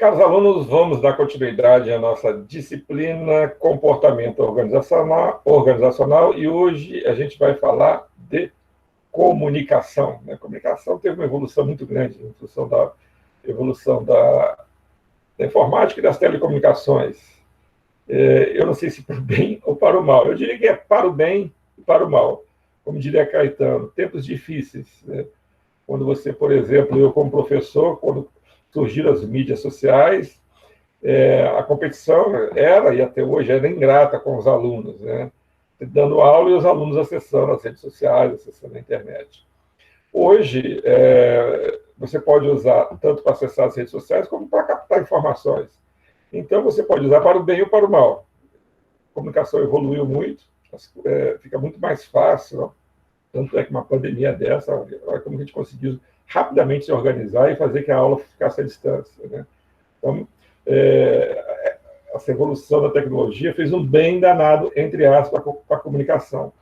Caros alunos, vamos dar continuidade à nossa disciplina Comportamento Organizacional e hoje a gente vai falar de comunicação. A comunicação teve uma evolução muito grande em função da evolução da informática e das telecomunicações. Eu não sei se para o bem ou para o mal. Eu diria que é para o bem e para o mal. Como diria Caetano, tempos difíceis. Né? Quando você, por exemplo, eu como professor, quando surgiram as mídias sociais, a competição era, e até hoje, era ingrata com os alunos, né? Dando aula e os alunos acessando as redes sociais, acessando a internet. Hoje, você pode usar tanto para acessar as redes sociais como para captar informações. Então, você pode usar para o bem ou para o mal. A comunicação evoluiu muito, fica muito mais fácil, não? Tanto é que uma pandemia dessa, olha como a gente conseguiu rapidamente se organizar e fazer que a aula ficasse à distância. Né? Então, essa evolução da tecnologia fez um bem danado, entre aspas, para a comunicação.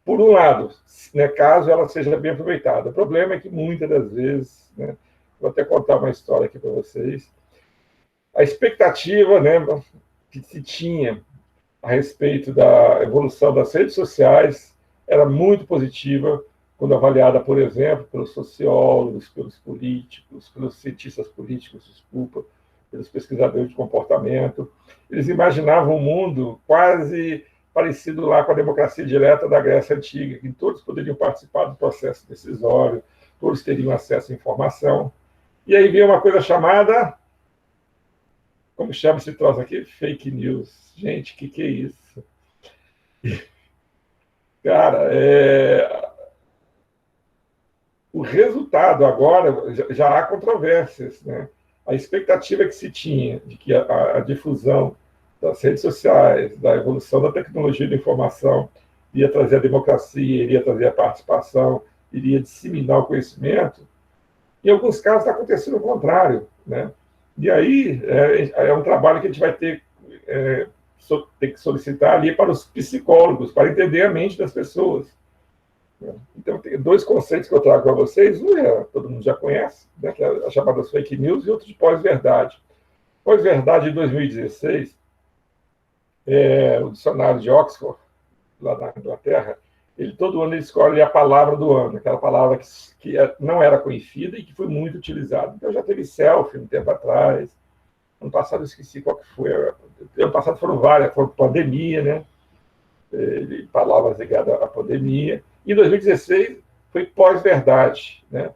Por um lado, né, caso ela seja bem aproveitada. O problema é que muitas das vezes, né, vou até contar uma história aqui para vocês, a expectativa, né, que se tinha a respeito da evolução das redes sociais era muito positiva quando avaliada, por exemplo, pelos sociólogos, pelos políticos, pelos cientistas políticos, desculpa, pelos pesquisadores de comportamento. Eles imaginavam um mundo quase parecido lá com a democracia direta da Grécia Antiga, que todos poderiam participar do processo decisório, todos teriam acesso à informação. E aí veio uma coisa chamada, como chama esse troço aqui? Fake news. Gente, o que é isso? Cara, o resultado agora, já há controvérsias, né? A expectativa que se tinha de que a difusão das redes sociais, da evolução da tecnologia da informação, iria trazer a democracia, iria trazer a participação, iria disseminar o conhecimento, em alguns casos está acontecendo o contrário, né? E aí é um trabalho que a gente vai ter que solicitar ali para os psicólogos, para entender a mente das pessoas. Então, tem dois conceitos que eu trago para vocês. Um todo mundo já conhece, né, que é a chamada fake news, e outro de pós-verdade. Pós-verdade, de 2016, o dicionário de Oxford, lá na Inglaterra, todo ano ele escolhe a palavra do ano, aquela palavra que não era conhecida e que foi muito utilizada. Então, já teve selfie um tempo atrás. Ano passado eu esqueci qual que foi. Ano passado foram várias, foi pandemia, né? Palavras ligadas à pandemia. E em 2016 foi pós-verdade, né?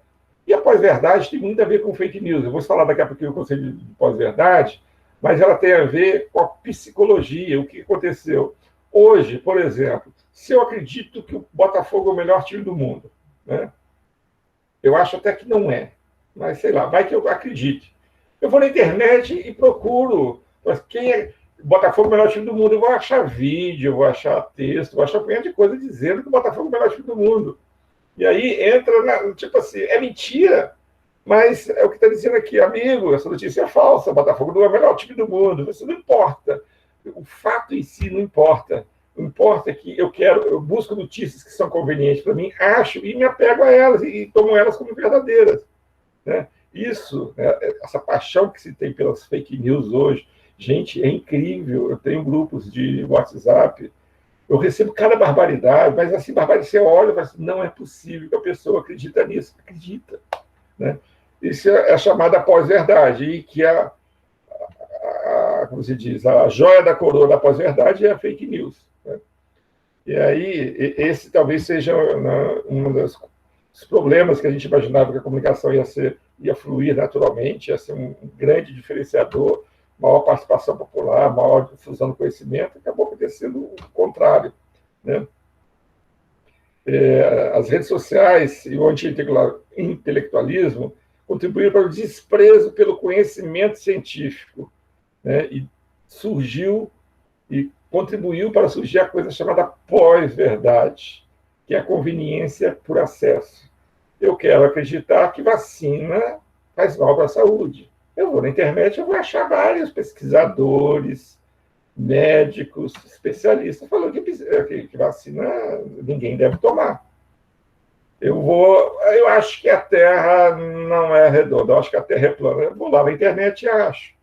E a pós-verdade tem muito a ver com fake news. Eu vou falar daqui a pouquinho o conceito de pós-verdade, mas ela tem a ver com a psicologia, o que aconteceu. Hoje, por exemplo, se eu acredito que o Botafogo é o melhor time do mundo, né? Eu acho até que não é, mas sei lá, vai que eu acredite. Eu vou na internet e procuro quem é Botafogo, o melhor time do mundo. Eu vou achar vídeo, eu vou achar texto, vou achar um monte de coisa dizendo que o Botafogo é o melhor time do mundo. E aí entra, tipo assim, é mentira, mas é o que está dizendo aqui, amigo, essa notícia é falsa, o Botafogo não é o melhor time do mundo. Isso não importa. O fato em si não importa. O que importa é que eu busco notícias que são convenientes para mim, acho e me apego a elas e tomo elas como verdadeiras. Né? Isso, né, essa paixão que se tem pelas fake news hoje, gente, é incrível. Eu tenho grupos de WhatsApp, eu recebo cada barbaridade, mas assim, barbaridade, você olha e fala assim, não é possível que a pessoa acredita nisso. Acredita. Né? Isso é a chamada pós-verdade, e que como se diz, a joia da coroa da pós-verdade é a fake news. Né? E aí, esse talvez seja um dos problemas que a gente imaginava que a comunicação ia fluir naturalmente, ia ser um grande diferenciador, maior participação popular, maior difusão do conhecimento, acabou acontecendo o contrário. Né? As redes sociais e o anti-intelectualismo contribuíram para o desprezo pelo conhecimento científico, né? E contribuiu para surgir a coisa chamada pós-verdade, que é a conveniência por acesso. Eu quero acreditar que vacina faz mal para a saúde. Eu vou na internet, eu vou achar vários pesquisadores, médicos, especialistas falando que vacina ninguém deve tomar. Eu acho que a Terra não é redonda, eu acho que a Terra é plana. Eu vou lá na internet e acho.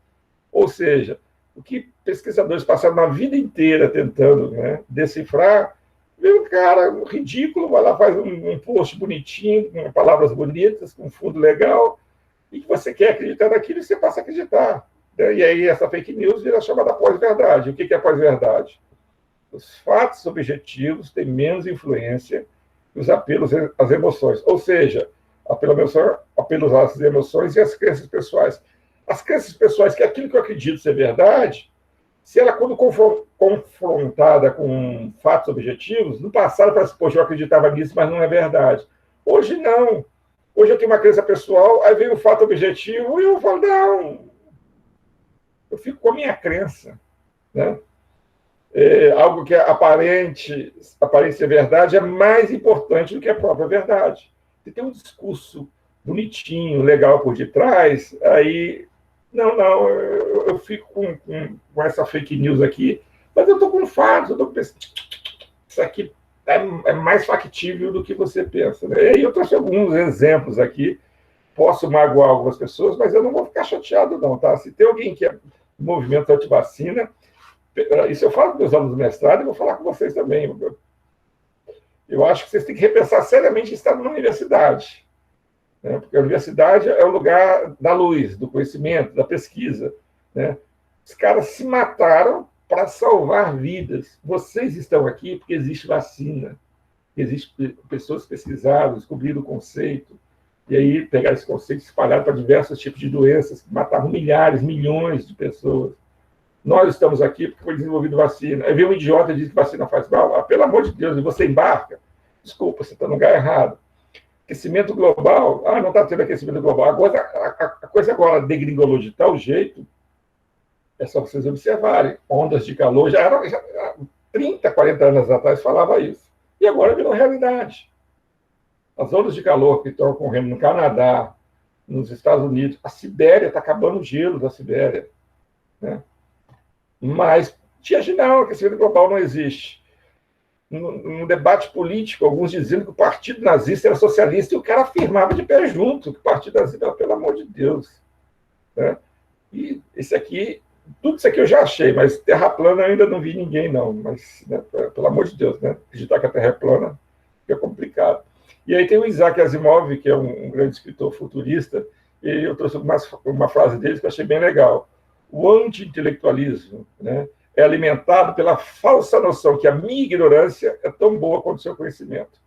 Ou seja, o que pesquisadores passaram uma vida inteira tentando, né, decifrar, vê um cara ridículo, vai lá, faz um post bonitinho, com palavras bonitas, com fundo legal, e que você quer acreditar naquilo e você passa a acreditar. E aí essa fake news vira chamada pós-verdade. O que é pós-verdade? Os fatos objetivos têm menos influência que os apelos às emoções. Ou seja, apelos às emoções e às crenças pessoais. As crenças pessoais, que é aquilo que eu acredito ser verdade, se ela, quando confrontada com fatos objetivos, no passado parece, poxa, eu acreditava nisso, mas não é verdade. Hoje não. Hoje eu tenho uma crença pessoal, aí vem um fato objetivo e eu falo, não, eu fico com a minha crença. Né? Algo que é aparência verdade é mais importante do que a própria verdade. Se tem um discurso bonitinho, legal por detrás, aí não, eu fico com essa fake news aqui, mas eu estou com fatos, eu estou pensando, isso aqui é mais factível do que você pensa. Né? E eu trouxe alguns exemplos aqui, posso magoar algumas pessoas, mas eu não vou ficar chateado não, tá? Se tem alguém que é movimento anti-vacina, isso eu falo com meus alunos do mestrado e vou falar com vocês também. Eu acho que vocês têm que repensar seriamente estar numa universidade. Né? Porque a universidade é o lugar da luz, do conhecimento, da pesquisa. Né? Os caras se mataram para salvar vidas. Vocês estão aqui porque existe vacina, existem pessoas pesquisaram, descobriram o conceito, e aí pegaram esse conceito e espalharam para diversos tipos de doenças que matavam milhares, milhões de pessoas. Nós estamos aqui porque foi desenvolvido vacina. Aí vem um idiota e diz que vacina faz mal. Ah, pelo amor de Deus, e você embarca? Desculpa, você está no lugar errado. Aquecimento global, não está tendo aquecimento global. Agora, a coisa agora degringolou de tal jeito, é só vocês observarem. Ondas de calor, já 30, 40 anos atrás falava isso. E agora virou realidade. As ondas de calor que estão ocorrendo no Canadá, nos Estados Unidos, a Sibéria, está acabando o gelo da Sibéria. Né? Mas, não, aquecimento global não existe. No debate político, alguns diziam que o Partido Nazista era socialista e o cara afirmava de pé junto que o Partido Nazista era, pelo amor de Deus. Né? E tudo isso aqui eu já achei, mas terra plana eu ainda não vi ninguém, não. Mas, né, pelo amor de Deus, né? Acreditar que a terra é plana é complicado. E aí tem o Isaac Asimov, que é um grande escritor futurista, e eu trouxe uma frase dele que eu achei bem legal. O anti-intelectualismo, né, é alimentado pela falsa noção que a minha ignorância é tão boa quanto o seu conhecimento.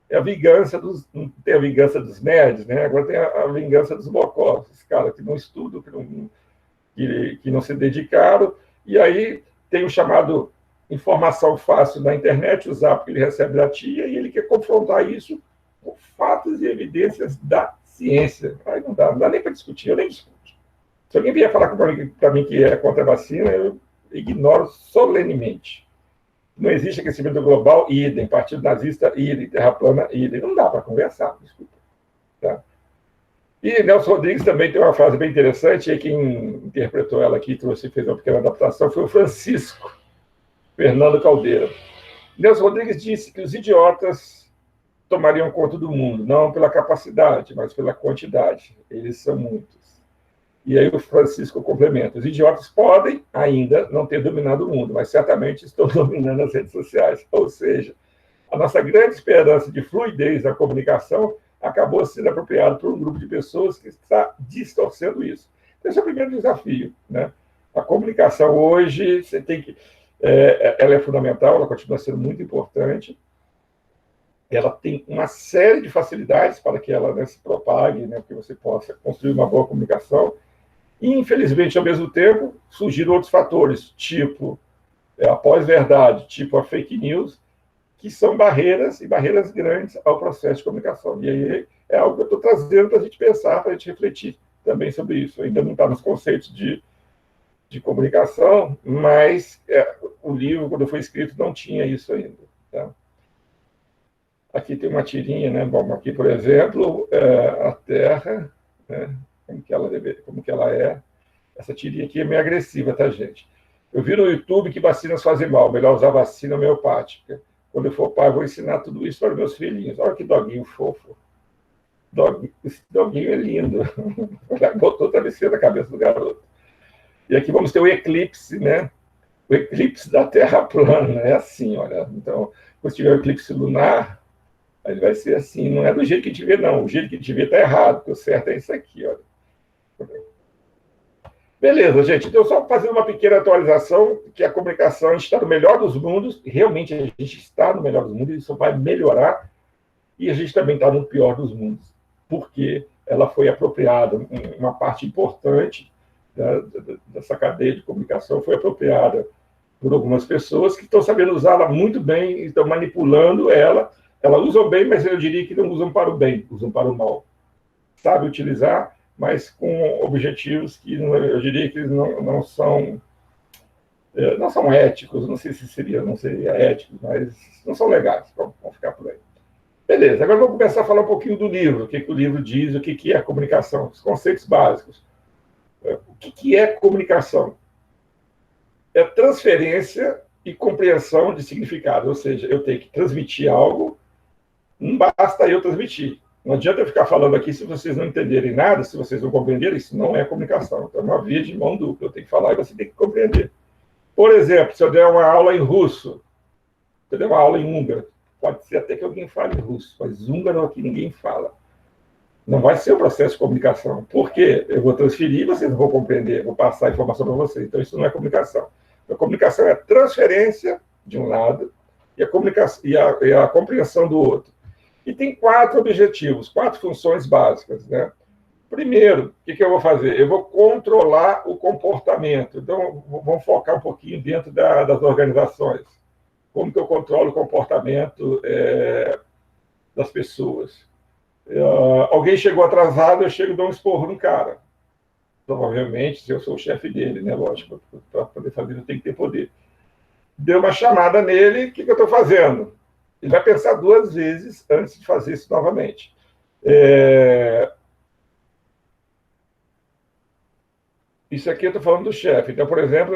É a vingança não tem a vingança dos nerds, né? Agora tem a vingança dos bocós, os caras que não estudam, que não se dedicaram, e aí tem o chamado informação fácil na internet, usar porque ele recebe da tia, e ele quer confrontar isso com fatos e evidências da ciência. Aí não dá nem para discutir, eu nem discuto. Se alguém vier falar para mim que é contra a vacina, eu ignoro solenemente. Não existe aquecimento global, idem. Partido nazista, idem. Terra plana, idem. Não dá para conversar, desculpa. Tá? E Nelson Rodrigues também tem uma frase bem interessante, e quem interpretou ela aqui, fez uma pequena adaptação, foi o Francisco Fernando Caldeira. Nelson Rodrigues disse que os idiotas tomariam conta do mundo, não pela capacidade, mas pela quantidade. Eles são muitos. E aí o Francisco complementa. Os idiotas podem ainda não ter dominado o mundo, mas certamente estão dominando as redes sociais. Ou seja, a nossa grande esperança de fluidez da comunicação acabou sendo apropriada por um grupo de pessoas que está distorcendo isso. Esse é o primeiro desafio. Né? A comunicação hoje, você tem que... ela é fundamental, ela continua sendo muito importante. Ela tem uma série de facilidades para que ela, né, se propague, né, que você possa construir uma boa comunicação. E, infelizmente, ao mesmo tempo, surgiram outros fatores, tipo a pós-verdade, tipo a fake news, que são barreiras, e barreiras grandes ao processo de comunicação. E aí é algo que eu estou trazendo para a gente pensar, para a gente refletir também sobre isso. Ainda não está nos conceitos de comunicação, mas o livro, quando foi escrito, não tinha isso ainda. Tá? Aqui tem uma tirinha, né? Bom, aqui, por exemplo, a Terra, né? Como que ela é. Essa tirinha aqui é meio agressiva, tá, gente? Eu vi no YouTube que vacinas fazem mal, melhor usar vacina homeopática. quando eu for pai, eu vou ensinar tudo isso para os meus filhinhos. Olha que doguinho fofo. Esse doguinho é lindo. Botou o travesseiro na cabeça do garoto. E aqui vamos ter o eclipse, né? O eclipse da Terra plana. É assim, olha. Então, quando tiver o eclipse lunar, aí vai ser assim. Não é do jeito que a gente vê, não. O jeito que a gente vê está errado, porque o certo é isso aqui, olha. Beleza, gente. Então, só fazer uma pequena atualização, que a comunicação, a gente está no melhor dos mundos, realmente a gente está no melhor dos mundos, isso vai melhorar, e a gente também está no pior dos mundos, porque ela foi apropriada, uma parte importante dessa cadeia de comunicação foi apropriada por algumas pessoas que estão sabendo usá-la muito bem, estão manipulando ela usam bem, mas eu diria que não usam para o bem, usam para o mal. Sabe utilizar, mas com objetivos que eu diria que não são éticos, não sei se não seria ético, mas não são legais, vamos ficar por aí. Beleza, agora vamos começar a falar um pouquinho do livro, o que o livro diz, o que é a comunicação, os conceitos básicos. O que é comunicação? É transferência e compreensão de significado, ou seja, eu tenho que transmitir algo, não basta eu transmitir. Não adianta eu ficar falando aqui se vocês não entenderem nada, se vocês não compreenderem, isso não é comunicação. Então, é uma via de mão dupla. Eu tenho que falar e você tem que compreender. Por exemplo, se eu der uma aula em russo, se eu der uma aula em húngaro, pode ser até que alguém fale russo, mas húngaro aqui ninguém fala. Não vai ser um processo de comunicação. Por quê? Eu vou transferir e vocês não vão compreender, vou passar a informação para vocês. Então, isso não é comunicação. A comunicação é a transferência de um lado e a compreensão do outro. E tem 4 objetivos, 4 funções básicas, né? Primeiro, o que eu vou fazer? Eu vou controlar o comportamento. Então, vamos focar um pouquinho dentro das organizações. Como que eu controlo o comportamento das pessoas? Alguém chegou atrasado, eu chego e dou um esporro no cara. Provavelmente, se eu sou o chefe dele, né? Lógico, para poder fazer, eu tenho que ter poder. Deu uma chamada nele, o que eu estou fazendo? Ele vai pensar 2 vezes antes de fazer isso novamente. Isso aqui eu estou falando do chefe. Então, por exemplo,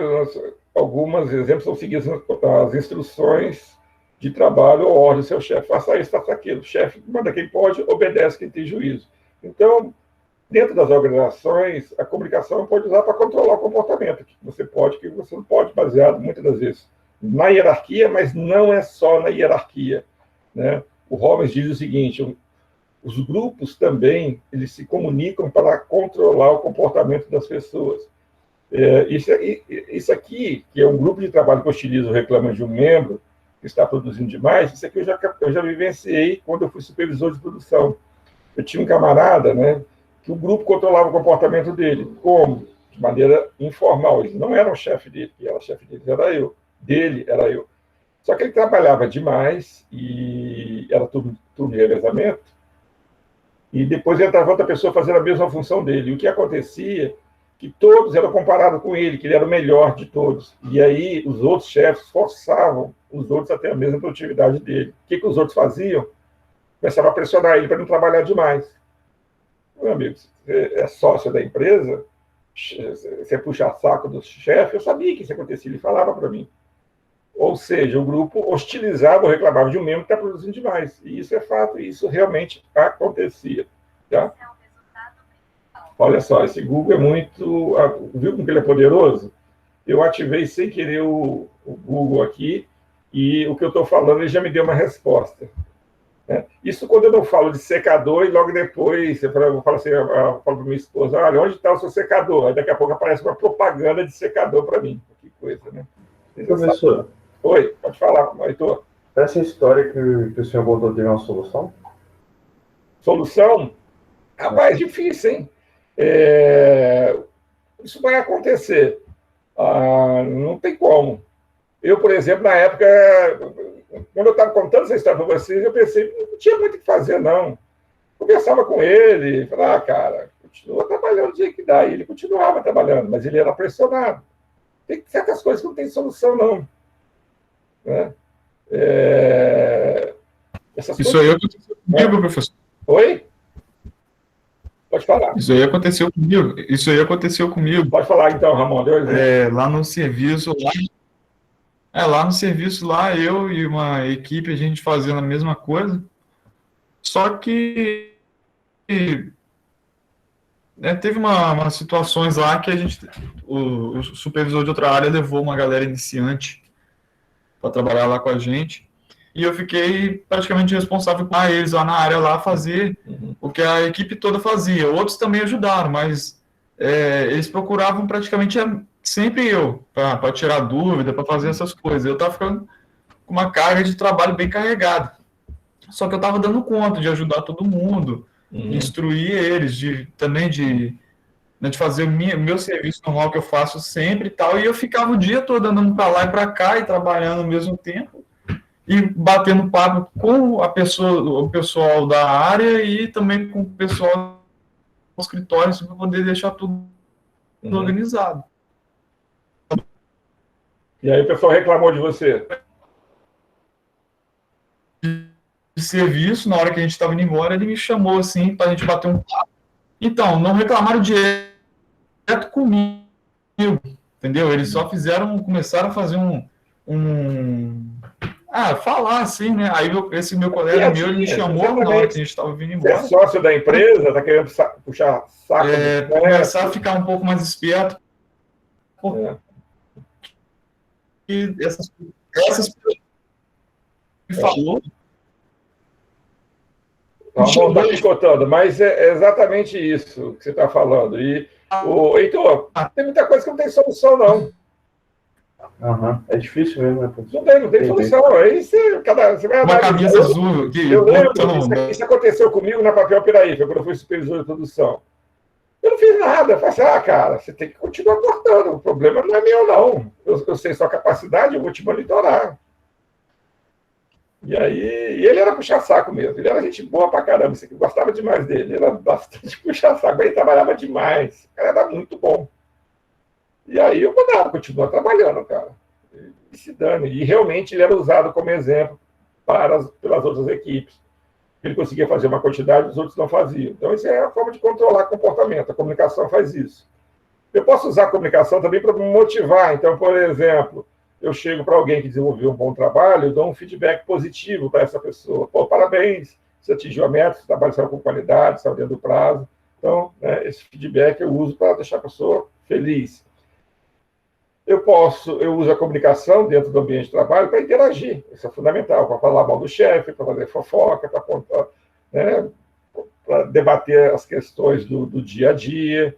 alguns exemplos são seguir as instruções de trabalho ou ordem do seu chefe. Faça isso, faça aquilo. O chefe manda quem pode, obedece quem tem juízo. Então, dentro das organizações, a comunicação pode usar para controlar o comportamento. Que você pode, que você não pode, baseado muitas das vezes na hierarquia, mas não é só na hierarquia, né? O Robbins diz o seguinte: os grupos também eles se comunicam para controlar o comportamento das pessoas. Isso aqui, que é um grupo de trabalho que hostiliza ou reclama de um membro que está produzindo demais, isso aqui eu já vivenciei quando eu fui supervisor de produção. Eu tinha um camarada, né, que o grupo controlava o comportamento dele. Como? De maneira informal. Eles não eram chefe dele, que era chefe dele, era eu. Dele era eu. Só que ele trabalhava demais e era turno de revezamento, e depois entrava outra pessoa fazendo a mesma função dele. E o que acontecia que todos eram comparados com ele, que ele era o melhor de todos. E aí os outros chefes forçavam os outros a ter a mesma produtividade dele. O que os outros faziam? Começavam a pressionar ele para não trabalhar demais. Meu amigo, você é sócio da empresa, você puxa saco do chefe, eu sabia que isso acontecia, ele falava para mim. Ou seja, o grupo hostilizava ou reclamava de um membro que está produzindo demais. E isso é fato, e isso realmente acontecia. Tá? Olha só, esse Google é muito... Viu como que ele é poderoso? Eu ativei sem querer o Google aqui, e o que eu estou falando, ele já me deu uma resposta. Né? Isso quando eu não falo de secador, e logo depois eu falo assim, eu falo para minha esposa: olha, onde está o seu secador? Aí daqui a pouco aparece uma propaganda de secador para mim. Que coisa, né? Professor. Oi, pode falar, Heitor. Essa história que o senhor botou tem uma solução? Solução? Rapaz, é difícil, hein? Isso vai acontecer. Não tem como. Eu, por exemplo, na época, quando eu estava contando essa história para vocês, eu pensei, não tinha muito o que fazer, não. Conversava com ele, falava, cara, continua trabalhando do jeito que dá. E ele continuava trabalhando, mas ele era pressionado. Tem certas coisas que não tem solução, não. Né? Isso aí aconteceu comigo, professor. Oi? Pode falar. Isso aí aconteceu comigo. Pode falar, então, Ramon. Lá no serviço, Lá no serviço, lá eu e uma equipe, a gente fazendo a mesma coisa, só que teve umas situações lá que o supervisor de outra área levou uma galera iniciante para trabalhar lá com a gente, e eu fiquei praticamente responsável por eles lá na área lá fazer o que a equipe toda fazia. Outros também ajudaram, mas eles procuravam praticamente sempre eu, para tirar dúvida, para fazer essas coisas. Eu estava ficando com uma carga de trabalho bem carregada. Só que eu estava dando conta de ajudar todo mundo, de instruir eles, também de fazer o meu serviço normal que eu faço sempre e tal. E eu ficava o dia todo andando para lá e para cá e trabalhando ao mesmo tempo e batendo papo com o pessoal da área e também com o pessoal do escritório para poder deixar tudo organizado. E aí o pessoal reclamou de você? De serviço, na hora que a gente estava indo embora, ele me chamou assim para a gente bater um papo. Então, não reclamaram direto comigo, entendeu? Eles só começaram a fazer falar assim, né? Aí esse meu colega meu, ele me chamou na hora que a gente estava vindo embora. Você é sócio da empresa, tá querendo puxar saco? Começar a ficar um pouco mais esperto. E essas que falou. Não está picotando, mas é exatamente isso que você está falando. E, Heitor, tem muita coisa que não tem solução, não. É difícil mesmo, né? Não tem solução. Aí você vai uma camisa azul. Eu lembro, isso aconteceu comigo na Papel Piraí, quando eu fui supervisor de produção. Eu não fiz nada. Eu falei assim, cara, você tem que continuar cortando. O problema não é meu, não. Eu sei sua capacidade, eu vou te monitorar. E aí, ele era puxa-saco mesmo. Ele era gente boa pra caramba. Você gostava demais dele. Ele era bastante puxa-saco, mas ele trabalhava demais. O cara era muito bom. E aí eu mandava, continuar trabalhando, cara. E se dane. E realmente ele era usado como exemplo pelas outras equipes. Ele conseguia fazer uma quantidade, os outros não faziam. Então, isso é a forma de controlar comportamento. A comunicação faz isso. Eu posso usar a comunicação também para me motivar. Então, por exemplo, eu chego para alguém que desenvolveu um bom trabalho, eu dou um feedback positivo para essa pessoa. Pô, parabéns, você atingiu a meta, você trabalhou com qualidade, saiu dentro do prazo. Então, esse feedback eu uso para deixar a pessoa feliz. Eu uso a comunicação dentro do ambiente de trabalho para interagir. Isso é fundamental, para falar mal do chefe, para fazer fofoca, para debater as questões do dia a dia.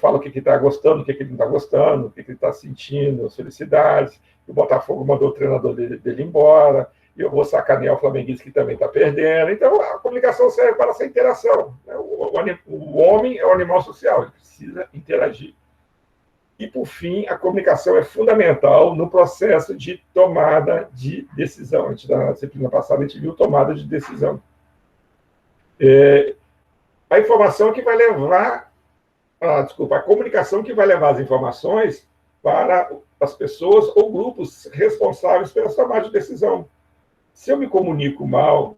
Fala o que está gostando, o que ele não está gostando, o que ele está sentindo, as felicidades. O Botafogo mandou o treinador dele embora, e eu vou sacanear o flamenguista que também está perdendo. Então, a comunicação serve para essa interação. O homem é um animal social, ele precisa interagir. E, por fim, a comunicação é fundamental no processo de tomada de decisão. Na disciplina passada, a gente viu tomada de decisão. A informação que vai levar... a comunicação que vai levar as informações para as pessoas ou grupos responsáveis pela tomada de decisão. Se eu me comunico mal,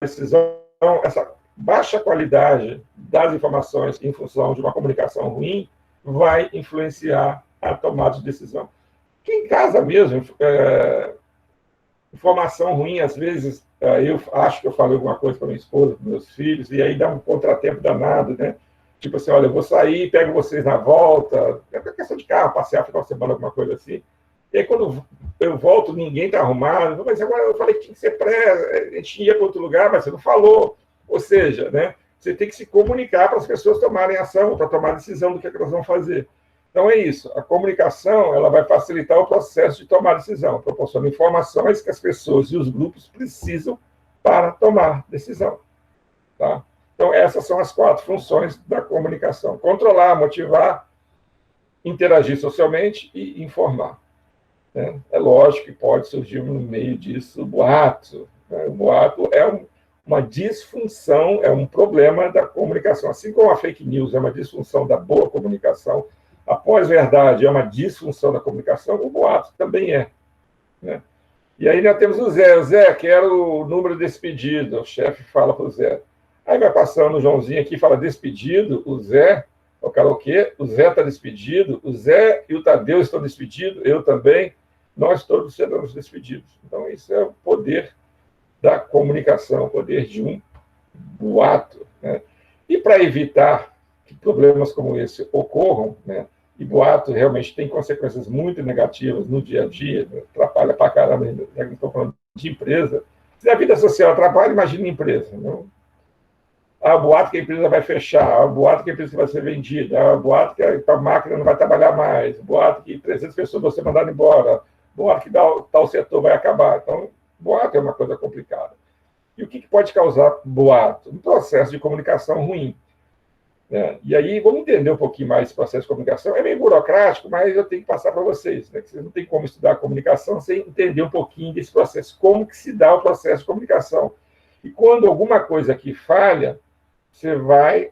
essa baixa qualidade das informações em função de uma comunicação ruim vai influenciar a tomada de decisão. Que em casa mesmo, informação ruim, às vezes, eu acho que eu falei alguma coisa para minha esposa, para meus filhos, e aí dá um contratempo danado, né? Tipo assim, olha, eu vou sair, pego vocês na volta, é questão de carro, passear, final de semana, alguma coisa assim. E aí, quando eu volto, ninguém está arrumado. Mas agora eu falei que tinha que ser a gente ia para outro lugar, mas você não falou. Ou seja, né, você tem que se comunicar para as pessoas tomarem ação, para tomar decisão do que elas vão fazer. Então, é isso. A comunicação ela vai facilitar o processo de tomar decisão, proporciona informações que as pessoas e os grupos precisam para tomar decisão. Tá? Então, essas são as 4 funções da comunicação. Controlar, motivar, interagir socialmente e informar. É lógico que pode surgir no meio disso o boato. O boato é uma disfunção, é um problema da comunicação. Assim como a fake news é uma disfunção da boa comunicação, a pós-verdade é uma disfunção da comunicação, o boato também é. Né? E aí nós temos o Zé. O Zé, quero o número desse pedido. O chefe fala para o Zé. Aí vai passando o Joãozinho aqui, fala despedido, o Zé, o karaokê, o Zé está despedido, o Zé e o Tadeu estão despedidos, eu também, nós todos seremos despedidos. Então, isso é o poder da comunicação, o poder de um boato, né? E para evitar que problemas como esse ocorram, né? E boato realmente tem consequências muito negativas no dia a dia, né? Atrapalha para caramba, já que estou falando de empresa. Se a vida social atrapalha, imagina a empresa. Não? Há boato que a empresa vai fechar, há boato que a empresa vai ser vendida, há boato que a máquina não vai trabalhar mais, boato que 300 pessoas vão ser mandadas embora, boato que tal setor vai acabar. Então, boato é uma coisa complicada. E o que pode causar boato? Um processo de comunicação ruim. Né? E aí, vamos entender um pouquinho mais esse processo de comunicação. É meio burocrático, mas eu tenho que passar para vocês, né? Que vocês não tem como estudar a comunicação sem entender um pouquinho desse processo, como que se dá o processo de comunicação. E quando alguma coisa aqui falha, você vai,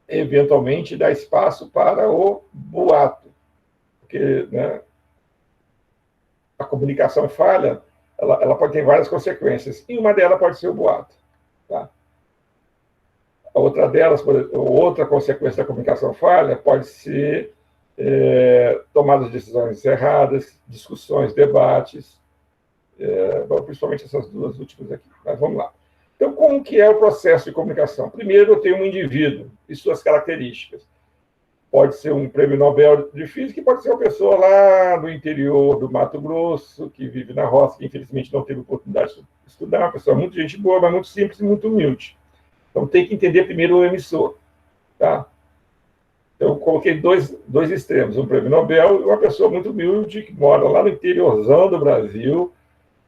eventualmente, dar espaço para o boato. Porque, né, a comunicação falha, ela pode ter várias consequências, e uma delas pode ser o boato. Tá? A outra delas, outra consequência da comunicação falha pode ser tomadas de decisões erradas, discussões, debates, principalmente essas duas últimas aqui. Mas vamos lá. Então, como que é o processo de comunicação? Primeiro, eu tenho um indivíduo e suas características. Pode ser um prêmio Nobel de Física, pode ser uma pessoa lá do interior do Mato Grosso, que vive na roça, que infelizmente não teve oportunidade de estudar, uma pessoa muito gente boa, mas muito simples e muito humilde. Então, tem que entender primeiro o emissor. Tá? Então, eu coloquei dois extremos, um prêmio Nobel e uma pessoa muito humilde, que mora lá no interiorzão do Brasil,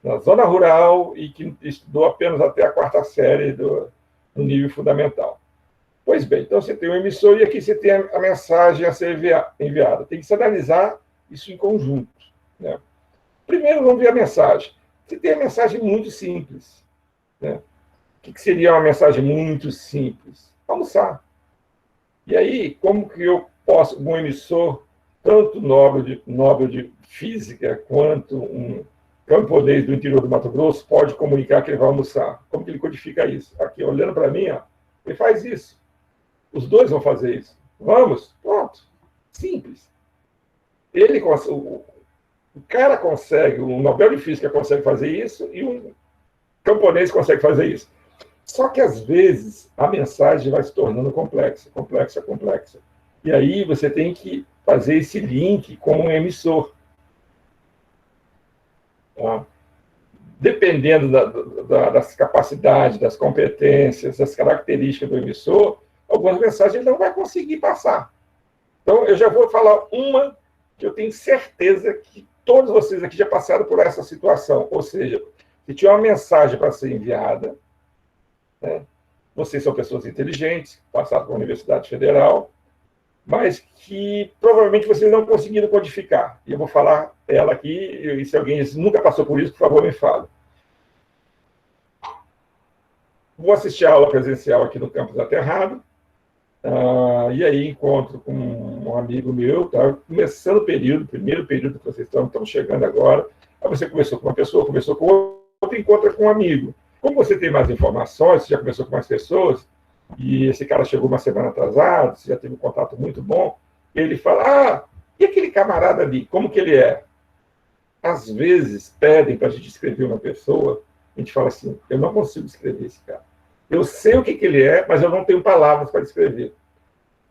na zona rural, e que estudou apenas até a 4ª série no nível fundamental. Pois bem, então você tem o emissor e aqui você tem a mensagem a ser enviada. Tem que se analisar isso em conjunto. Né? Primeiro, vamos ver a mensagem. Você tem a mensagem muito simples. Né? O que seria uma mensagem muito simples? Almoçar. E aí, como que eu posso, um emissor, tanto Nobel de Física, quanto um camponês do interior do Mato Grosso, pode comunicar que ele vai almoçar? Como que ele codifica isso? Aqui, olhando para mim, ó, ele faz isso. Os dois vão fazer isso. Vamos? Pronto. Simples. O cara consegue, um Nobel de Física consegue fazer isso e um camponês consegue fazer isso. Só que, às vezes, a mensagem vai se tornando complexa. E aí você tem que fazer esse link com um emissor. Tá? Dependendo das capacidades, das competências, das características do emissor, algumas mensagens ele não vai conseguir passar. Então, eu já vou falar uma que eu tenho certeza que todos vocês aqui já passaram por essa situação. Ou seja, se tiver uma mensagem para ser enviada, né, vocês são pessoas inteligentes, passaram pela Universidade Federal, mas que provavelmente vocês não conseguiram codificar. E eu vou falar ela aqui, e se alguém nunca passou por isso, por favor, me fale. Vou assistir a aula presencial aqui no campus Aterrado, e aí encontro com um amigo meu, tá começando o primeiro período que vocês estão chegando agora. Aí você conversou com uma pessoa, conversou com outra, encontra com um amigo. Como você tem mais informações, você já conversou com mais pessoas, e esse cara chegou uma semana atrasado, você já teve um contato muito bom, ele fala, e aquele camarada ali, como que ele é? Às vezes pedem para a gente escrever uma pessoa, a gente fala assim, eu não consigo escrever esse cara. Eu sei o que ele é, mas eu não tenho palavras para descrever.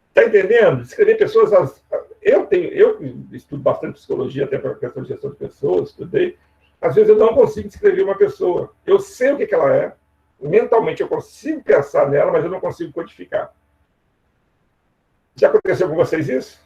Está entendendo? Descrever pessoas... Eu estudo bastante psicologia, até para a questão de gestão de pessoas, estudei. Às vezes eu não consigo descrever uma pessoa. Eu sei o que ela é, mentalmente eu consigo pensar nela, mas eu não consigo codificar. Já aconteceu com vocês isso?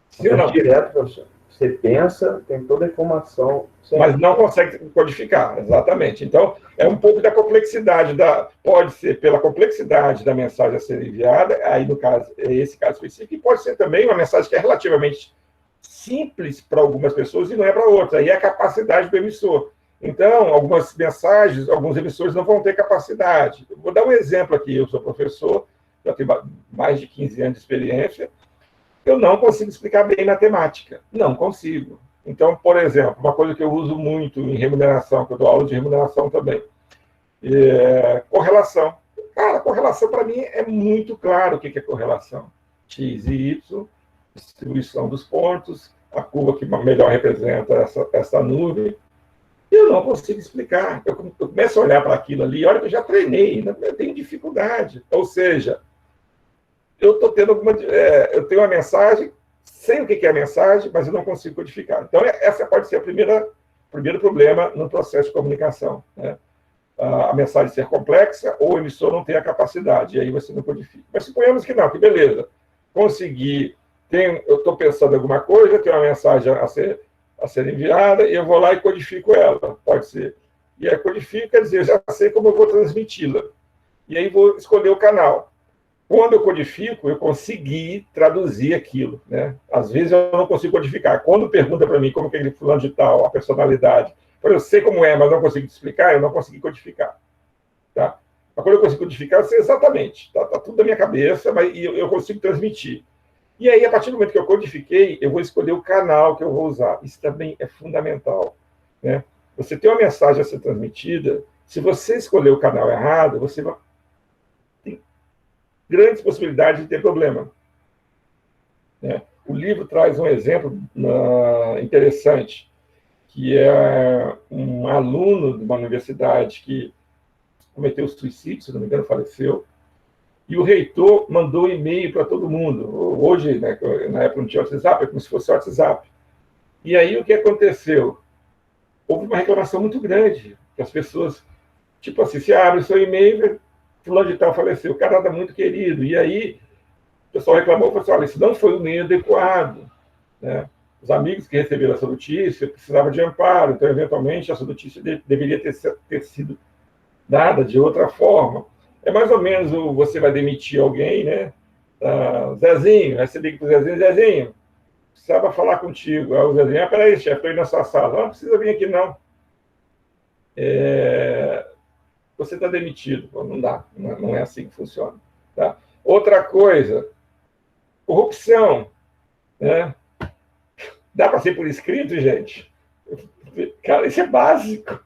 Sim ou não? Direto, professor. Você pensa, tem toda a informação. Mas não consegue codificar, exatamente. Então, é um pouco da complexidade, pode ser pela complexidade da mensagem a ser enviada, aí no caso, esse caso específico, e pode ser também uma mensagem que é relativamente simples para algumas pessoas e não é para outras, aí é a capacidade do emissor. Então, algumas mensagens, alguns emissores não vão ter capacidade. Eu vou dar um exemplo aqui, eu sou professor, já tenho mais de 15 anos de experiência, eu não consigo explicar bem matemática. Não consigo. Então, por exemplo, uma coisa que eu uso muito em remuneração, que eu dou aula de remuneração também. Correlação. Cara, correlação para mim é muito claro o que é correlação. X e Y, distribuição dos pontos, a curva que melhor representa essa nuvem. Eu não consigo explicar. Eu começo a olhar para aquilo ali, olha que eu já treinei, eu tenho dificuldade. Ou seja, eu tenho uma mensagem, sei o que é a mensagem, mas eu não consigo codificar. Então, essa pode ser o primeiro problema no processo de comunicação, né? A mensagem ser complexa ou o emissor não ter a capacidade, e aí você não codifica. Mas suponhamos que não, que beleza. Consegui, eu estou pensando em alguma coisa, tem uma mensagem a ser enviada, e eu vou lá e codifico ela, pode ser. E aí codifico, quer dizer, eu já sei como eu vou transmiti-la. E aí vou escolher o canal. Quando eu codifico, eu consegui traduzir aquilo, né? Às vezes eu não consigo codificar. Quando pergunta para mim como que ele fulano de tal, a personalidade, eu sei como é, mas não consigo te explicar, eu não consegui codificar. Tá? Mas quando eu consigo codificar, eu sei exatamente. Tá tudo na minha cabeça, mas eu consigo transmitir. E aí, a partir do momento que eu codifiquei, eu vou escolher o canal que eu vou usar. Isso também é fundamental, né? Você tem uma mensagem a ser transmitida, se você escolher o canal errado, você vai ter grandes possibilidades de ter problema, né? O livro traz um exemplo interessante, que é um aluno de uma universidade que cometeu suicídio, se não me engano, faleceu, e o reitor mandou um e-mail para todo mundo. Hoje, né, na época não tinha WhatsApp, é como se fosse WhatsApp. E aí o que aconteceu? Houve uma reclamação muito grande, que as pessoas, tipo assim, se abre o seu e-mail, fulano de tal faleceu, o cara era muito querido. E aí o pessoal reclamou, falou assim, olha, isso não foi o e-mail adequado, né? Os amigos que receberam essa notícia precisavam de amparo, então, eventualmente, essa notícia deveria ter sido dada de outra forma. É mais ou menos você vai demitir alguém, né? Zezinho, aí você liga para o Zezinho, Zezinho, precisava falar contigo. Aí o Zezinho, peraí, chefe, estou indo na sua sala. Não precisa vir aqui, não. Você está demitido. Não dá, não é assim que funciona. Tá? Outra coisa, corrupção, né? Dá para ser por escrito, gente? Cara, isso é básico.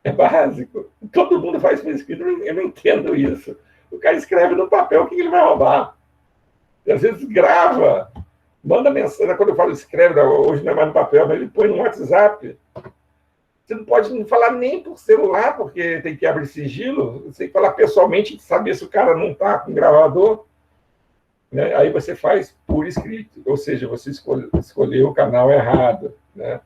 É básico. Todo mundo faz por escrito. Eu não entendo isso. O cara escreve no papel, o que ele vai roubar? E, às vezes grava, manda mensagem. Quando eu falo escreve, hoje não é mais no papel, mas ele põe no WhatsApp. Você não pode falar nem por celular, porque tem que abrir sigilo. Você tem que falar pessoalmente, saber se o cara não está com gravador. Né? Aí você faz por escrito, ou seja, você escolheu o canal errado, né?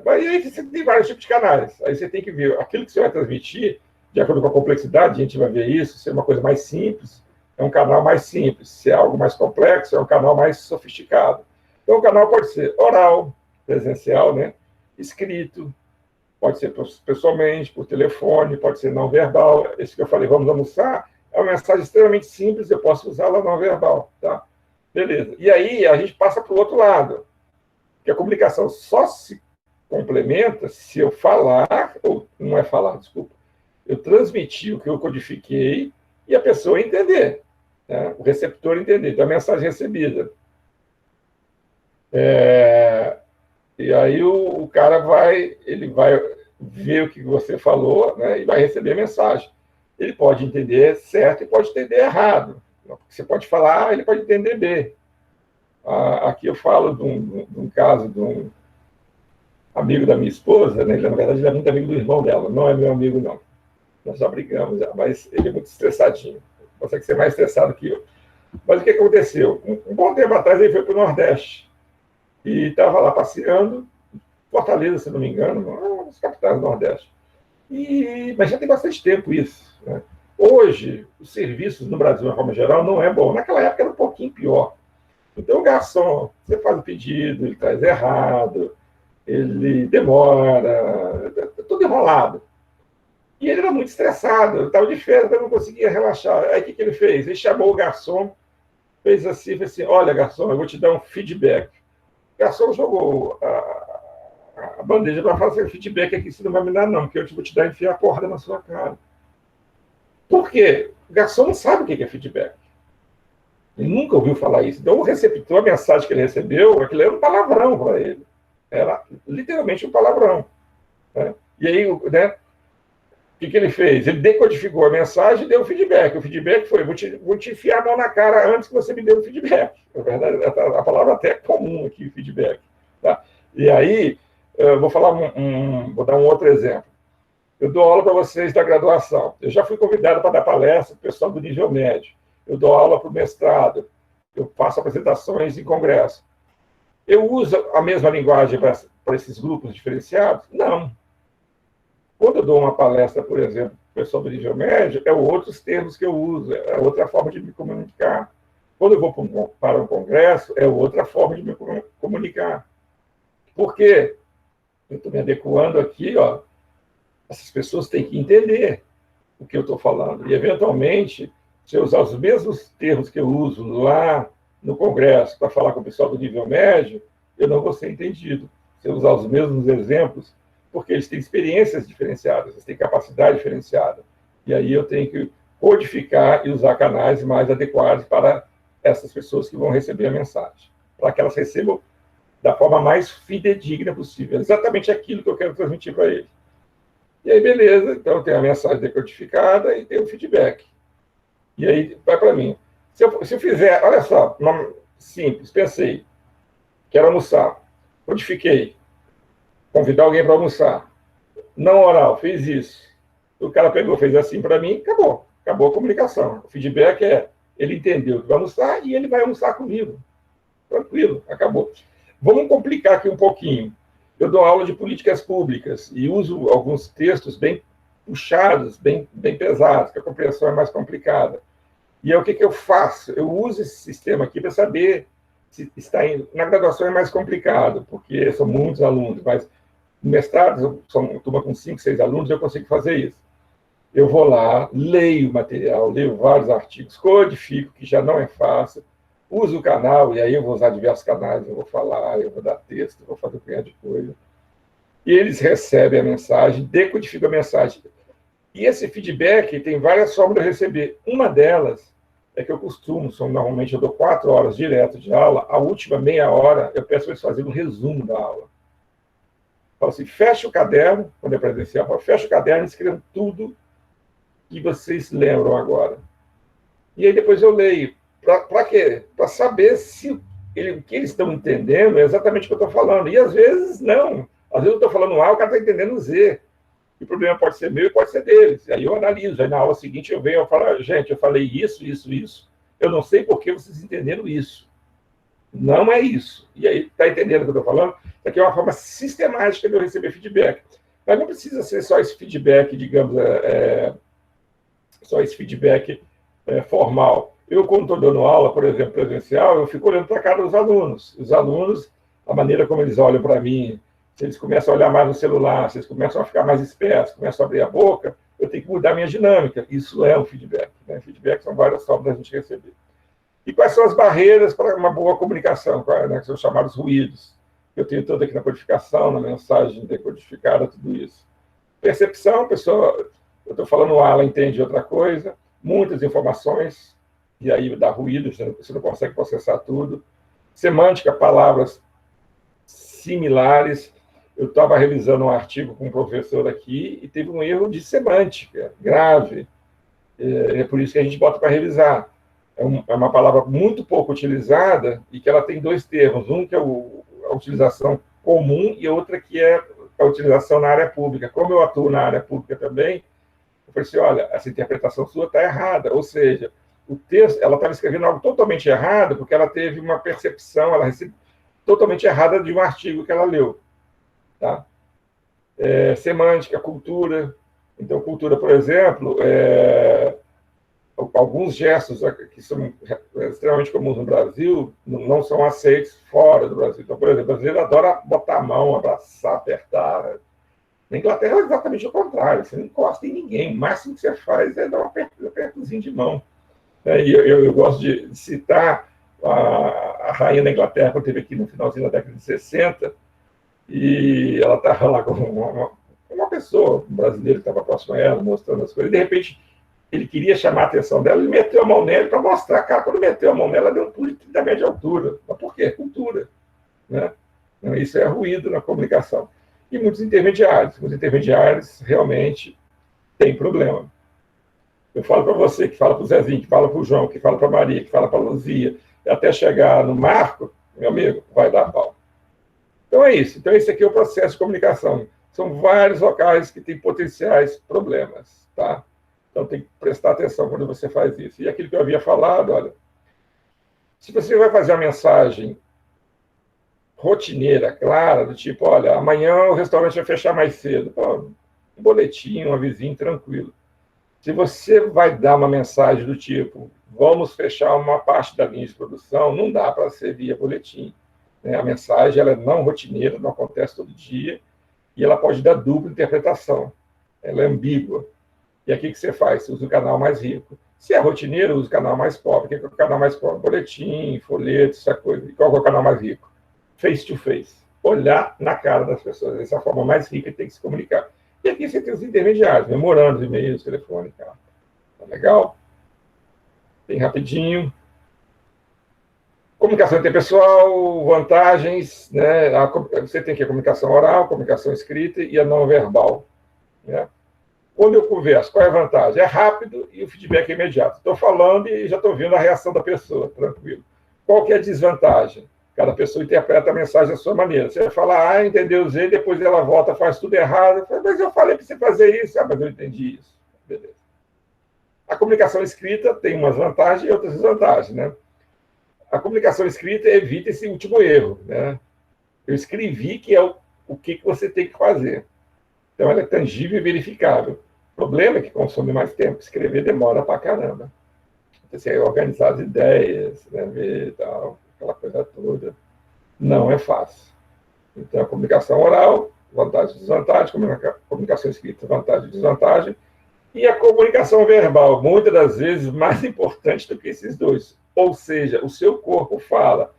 Mas aí você tem vários tipos de canais, aí você tem que ver aquilo que você vai transmitir, de acordo com a complexidade, a gente vai ver isso, se é uma coisa mais simples, é um canal mais simples, se é algo mais complexo, é um canal mais sofisticado. Então o canal pode ser oral, presencial, né? Escrito, pode ser pessoalmente, por telefone, pode ser não verbal, esse que eu falei, vamos almoçar, é uma mensagem extremamente simples, eu posso usá-la não verbal, tá? Beleza. E aí a gente passa para o outro lado, que a comunicação só se complementa se eu falar, ou não é falar, desculpa, eu transmitir o que eu codifiquei e a pessoa entender, né? O receptor entender, então a mensagem recebida. E aí o cara ele vai ver o que você falou, né, e vai receber a mensagem. Ele pode entender certo e pode entender errado. Você pode falar A, ele pode entender B. Aqui eu falo de um caso de um amigo da minha esposa, né? Na verdade, ele é muito amigo do irmão dela, não é meu amigo, não. Nós já brigamos, mas ele é muito estressadinho. Consegue ser mais estressado que eu. Mas o que aconteceu? Um bom tempo atrás, ele foi para o Nordeste e estava lá passeando, Fortaleza, se não me engano, uma das capitais do Nordeste. Mas já tem bastante tempo isso, né? Hoje, os serviços no Brasil, de forma geral, não é bom. Naquela época era um pouquinho pior. Então, o garçom, você faz o pedido, ele traz errado, ele demora, tudo enrolado. E ele era muito estressado, ele estava de férias, mas não conseguia relaxar. Aí, o que ele fez? Ele chamou o garçom, fez assim, olha, garçom, eu vou te dar um feedback. O garçom jogou a bandeja para fazer feedback aqui, você não vai me dar, não, porque eu vou te dar e enfiar a porrada na sua cara. Por quê? O garçom não sabe o que é feedback. Ele nunca ouviu falar isso. Então, o receptor, a mensagem que ele recebeu, aquilo era um palavrão para ele. Era literalmente um palavrão. Né? E aí, né, o que ele fez? Ele decodificou a mensagem e deu o feedback. O feedback foi: vou te enfiar a mão na cara antes que você me dê o feedback. Na verdade, a palavra até é comum aqui, feedback. Tá? E aí, eu vou falar vou dar um outro exemplo. Eu dou aula para vocês da graduação. Eu já fui convidado para dar palestra para o pessoal do nível médio. Eu dou aula para o mestrado. Eu faço apresentações em congresso. Eu uso a mesma linguagem para esses grupos diferenciados? Não. Quando eu dou uma palestra, por exemplo, para o pessoal do nível médio, é outros termos que eu uso, é outra forma de me comunicar. Quando eu vou para um congresso, é outra forma de me comunicar. Por quê? Eu estou me adequando aqui, ó. Essas pessoas têm que entender o que eu estou falando. E, eventualmente, se eu usar os mesmos termos que eu uso lá no congresso para falar com o pessoal do nível médio, eu não vou ser entendido. Se eu usar os mesmos exemplos, porque eles têm experiências diferenciadas, eles têm capacidade diferenciada. E aí eu tenho que codificar e usar canais mais adequados para essas pessoas que vão receber a mensagem, para que elas recebam da forma mais fidedigna possível. Exatamente aquilo que eu quero transmitir para eles. E aí, beleza, então tem a mensagem decodificada e tem o feedback. E aí, vai para mim. Se eu fizer, olha só, simples, pensei, quero almoçar, codifiquei, convidar alguém para almoçar, não oral, fez isso. O cara pegou, fez assim para mim, acabou a comunicação. O feedback é, ele entendeu que vai almoçar e ele vai almoçar comigo. Tranquilo, acabou. Vamos complicar aqui um pouquinho. Eu dou aula de políticas públicas e uso alguns textos bem puxados, bem pesados, que a compreensão é mais complicada. E aí, o que eu faço? Eu uso esse sistema aqui para saber se está indo. Na graduação é mais complicado, porque são muitos alunos, mas no mestrado, são uma turma com 5, 6 alunos, eu consigo fazer isso. Eu vou lá, leio o material, leio vários artigos, codifico, que já não é fácil, uso o canal, e aí eu vou usar diversos canais, eu vou falar, eu vou dar texto, eu vou fazer um punhado de coisa. E eles recebem a mensagem, decodificam a mensagem. E esse feedback tem várias formas de eu receber. Uma delas é que eu costumo, normalmente eu dou 4 horas direto de aula, a última meia hora eu peço para eles fazerem um resumo da aula. Falo assim, fecha o caderno, quando é presencial, fecha o caderno e escrevam tudo que vocês lembram agora. E aí depois eu leio. Para quê? Para saber se o que eles estão entendendo é exatamente o que eu estou falando. E às vezes não. Às vezes eu estou falando A, o cara está entendendo Z. E o problema pode ser meu e pode ser deles. Aí eu analiso. Aí na aula seguinte eu venho e falo, gente, eu falei isso. Eu não sei por que vocês entenderam isso. Não é isso. E aí, está entendendo o que eu estou falando? Isso aqui é uma forma sistemática de eu receber feedback. Mas não precisa ser só esse feedback, digamos, só esse feedback formal. Eu, quando estou dando aula, por exemplo, presencial, eu fico olhando para a cara dos alunos. Os alunos, a maneira como eles olham para mim, se eles começam a olhar mais no celular, se eles começam a ficar mais espertos, começam a abrir a boca, eu tenho que mudar a minha dinâmica. Isso é um feedback. Né? Feedback são várias formas da gente receber. E quais são as barreiras para uma boa comunicação, né, que são chamados ruídos? Eu tenho tudo aqui na codificação, na mensagem decodificada, tudo isso. Percepção, a pessoa, eu estou falando A, ela entende outra coisa, muitas informações, e aí dá ruído, você não consegue processar tudo. Semântica, palavras similares. Eu estava revisando um artigo com um professor aqui e teve um erro de semântica grave. É por isso que a gente bota para revisar. É uma palavra muito pouco utilizada e que ela tem 2 termos. Um que é a utilização comum e outra que é a utilização na área pública. Como eu atuo na área pública também, eu falei assim, olha, essa interpretação sua está errada. Ou seja, o texto, ela estava escrevendo algo totalmente errado porque ela teve uma percepção, ela recebeu totalmente errada de um artigo que ela leu. Tá? Semântica, cultura. Então, cultura, por exemplo, alguns gestos que são extremamente comuns no Brasil não são aceitos fora do Brasil. Então, por exemplo, o brasileiro adora botar a mão, abraçar, apertar. Na Inglaterra é exatamente o contrário. Você não encosta em ninguém. O máximo que você faz é dar um apertozinho de mão. E eu gosto de citar a rainha da Inglaterra, que eu teve aqui no finalzinho da década de 60, e ela estava lá com uma pessoa, um brasileiro que estava próximo a ela, mostrando as coisas, e de repente ele queria chamar a atenção dela, ele meteu a mão nele para mostrar, cara, quando meteu a mão nela, deu um pulo de 30 metros de altura. Mas por quê? Cultura. Né? Isso é ruído na comunicação. E muitos intermediários realmente tem problema. Eu falo para você, que fala para o Zezinho, que fala para o João, que fala para a Maria, que fala para a Luzia, e até chegar no Marco, meu amigo, vai dar pau. Então é isso. Então esse aqui é o processo de comunicação. São vários locais que têm potenciais problemas, tá? Então tem que prestar atenção quando você faz isso. E aquilo que eu havia falado, olha, se você vai fazer uma mensagem rotineira, clara, do tipo, olha, amanhã o restaurante vai fechar mais cedo. Pô, um boletim, um avisinho, tranquilo. Se você vai dar uma mensagem do tipo, vamos fechar uma parte da linha de produção, não dá para ser via boletim. Né? A mensagem ela é não rotineira, não acontece todo dia, e ela pode dar dupla interpretação. Ela é ambígua. E aqui que você faz? Você usa o canal mais rico. Se é rotineiro, usa o canal mais pobre. O que é o canal mais pobre? Boletim, folheto, essa coisa. E qual é o canal mais rico? Face to face. Olhar na cara das pessoas. Essa é a forma mais rica que tem que se comunicar. E aqui você tem os intermediários, memorandos, e-mails, telefone, cara. Tá legal? Bem rapidinho. Comunicação interpessoal, vantagens, né? Você tem aqui a comunicação oral, comunicação escrita e a não verbal. Né? Quando eu converso, qual é a vantagem? É rápido e o feedback é imediato. Estou falando e já estou vendo a reação da pessoa, tranquilo. Qual que é a desvantagem? Cada pessoa interpreta a mensagem da sua maneira. Você vai falar, entendeu Z, depois ela volta, faz tudo errado. Mas eu falei para você fazer isso. Mas eu entendi isso. Beleza. A comunicação escrita tem umas vantagens e outras desvantagens, né? A comunicação escrita evita esse último erro, né? Eu escrevi que é o que você tem que fazer. Então, ela é tangível e verificável. O problema é que consome mais tempo. Escrever demora pra caramba. Então, assim, organizar as ideias, né, ver e tal, aquela coisa toda, não é fácil. Então, a comunicação oral, vantagem e desvantagem, comunicação escrita, vantagem e desvantagem, e a comunicação verbal, muitas das vezes, mais importante do que esses dois. Ou seja, o seu corpo fala.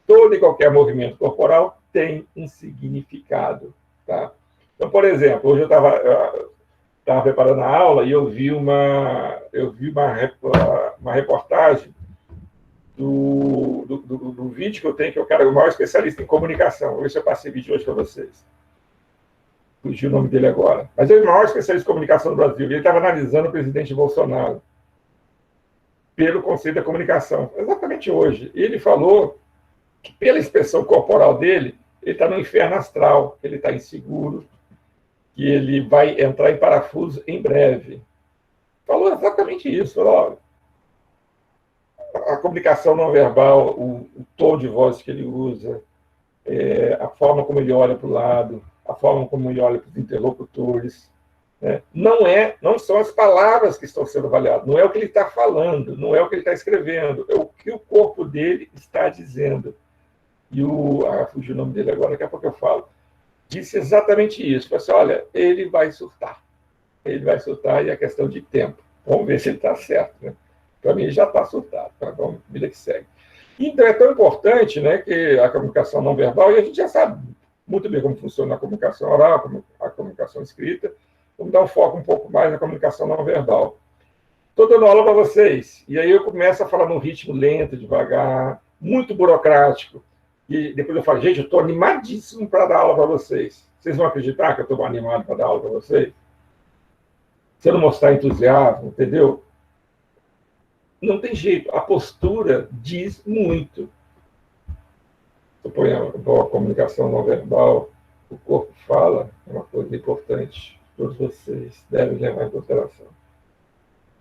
Todo e qualquer movimento corporal tem um significado, tá? Então, por exemplo, hoje eu estava preparando a aula e eu vi uma reportagem do vídeo que eu tenho, que é o cara o maior especialista em comunicação. Vou ver se eu passei vídeo hoje para vocês. Fugiu o nome dele agora. Mas ele é o maior especialista em comunicação do Brasil. Ele estava analisando o presidente Bolsonaro pelo Conselho da Comunicação, exatamente hoje. E ele falou que, pela expressão corporal dele, ele está no inferno astral, que ele está inseguro, que ele vai entrar em parafuso em breve. Falou exatamente isso. Falou, a comunicação não verbal, o tom de voz que ele usa, a forma como ele olha para o lado, a forma como ele olha para os interlocutores, né? Não são as palavras que estão sendo avaliadas, não é o que ele está falando, não é o que ele está escrevendo, é o que o corpo dele está dizendo. E fugiu o nome dele agora, daqui a pouco eu falo. Disse exatamente isso. Falei assim, olha, ele vai surtar. Ele vai surtar e é questão de tempo. Vamos ver se ele está certo. Né? Para mim, ele já está surtado. Tá? Vamos, vida que segue. Então, é tão importante, né, que a comunicação não verbal, e a gente já sabe muito bem como funciona a comunicação oral, a comunicação escrita. Vamos dar um foco um pouco mais na comunicação não verbal. Estou dando aula para vocês, e aí eu começo a falar num ritmo lento, devagar, muito burocrático. E depois eu falo, gente, eu estou animadíssimo para dar aula para vocês. Vocês vão acreditar que eu estou animado para dar aula para vocês? Se eu não mostrar entusiasmo, entendeu? Não tem jeito. A postura diz muito. Eu ponho a comunicação não verbal, o corpo fala, é uma coisa importante. Todos vocês devem levar em consideração.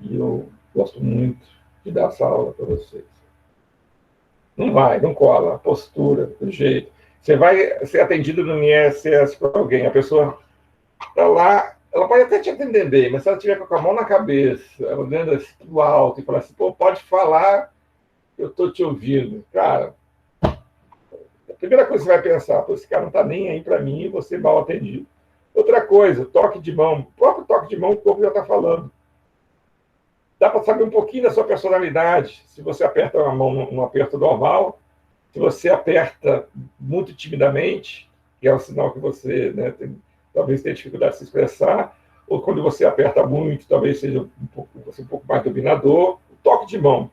E eu gosto muito de dar essa aula para vocês. Não cola. A postura, o jeito. Você vai ser atendido no INSS por alguém, a pessoa está lá, ela pode até te atender bem, mas se ela estiver com a mão na cabeça, olhando assim, tudo alto, e falar assim, pô, pode falar, eu estou te ouvindo. Cara, a primeira coisa que você vai pensar, pô, esse cara não está nem aí para mim e você mal atendido. Outra coisa, toque de mão. O próprio toque de mão, o corpo já está falando. Dá para saber um pouquinho da sua personalidade. Se você aperta a mão num aperto normal, se você aperta muito timidamente, que é um sinal que você, né, talvez tenha dificuldade de se expressar, ou quando você aperta muito, talvez seja você um pouco mais dominador. O toque de mão.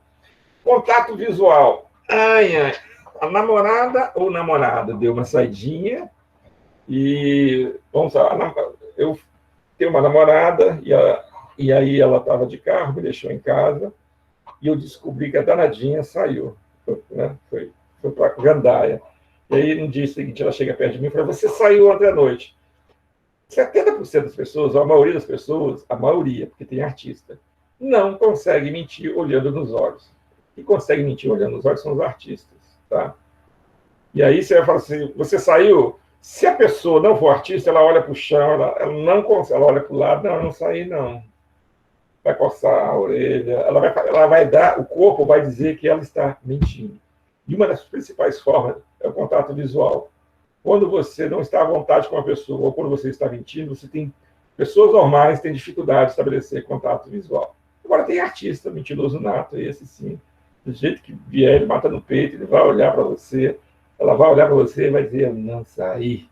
Contato visual. A namorada ou namorado deu uma saidinha e, vamos lá, eu tenho uma namorada e E aí ela estava de carro, me deixou em casa, e eu descobri que a danadinha saiu, né? Foi para Gandaia. E aí, no dia seguinte, ela chega perto de mim e fala: você saiu ontem à noite. 70% das pessoas, ou a maioria das pessoas, a maioria, porque tem artista, não consegue mentir olhando nos olhos. Quem consegue mentir olhando nos olhos são os artistas, tá? E aí você vai falar assim: você saiu? Se a pessoa não for artista, ela olha para o chão, ela não consegue, ela olha para o lado, não, eu não saí, não. Vai coçar a orelha, ela vai dar, o corpo vai dizer que ela está mentindo. E uma das principais formas é o contato visual. Quando você não está à vontade com uma pessoa, ou quando você está mentindo, você tem pessoas normais têm dificuldade de estabelecer contato visual. Agora tem artista mentiroso nato, esse sim, do jeito que vier, ele mata no peito, ele vai olhar para você, ela vai olhar para você e vai dizer: eu não saí.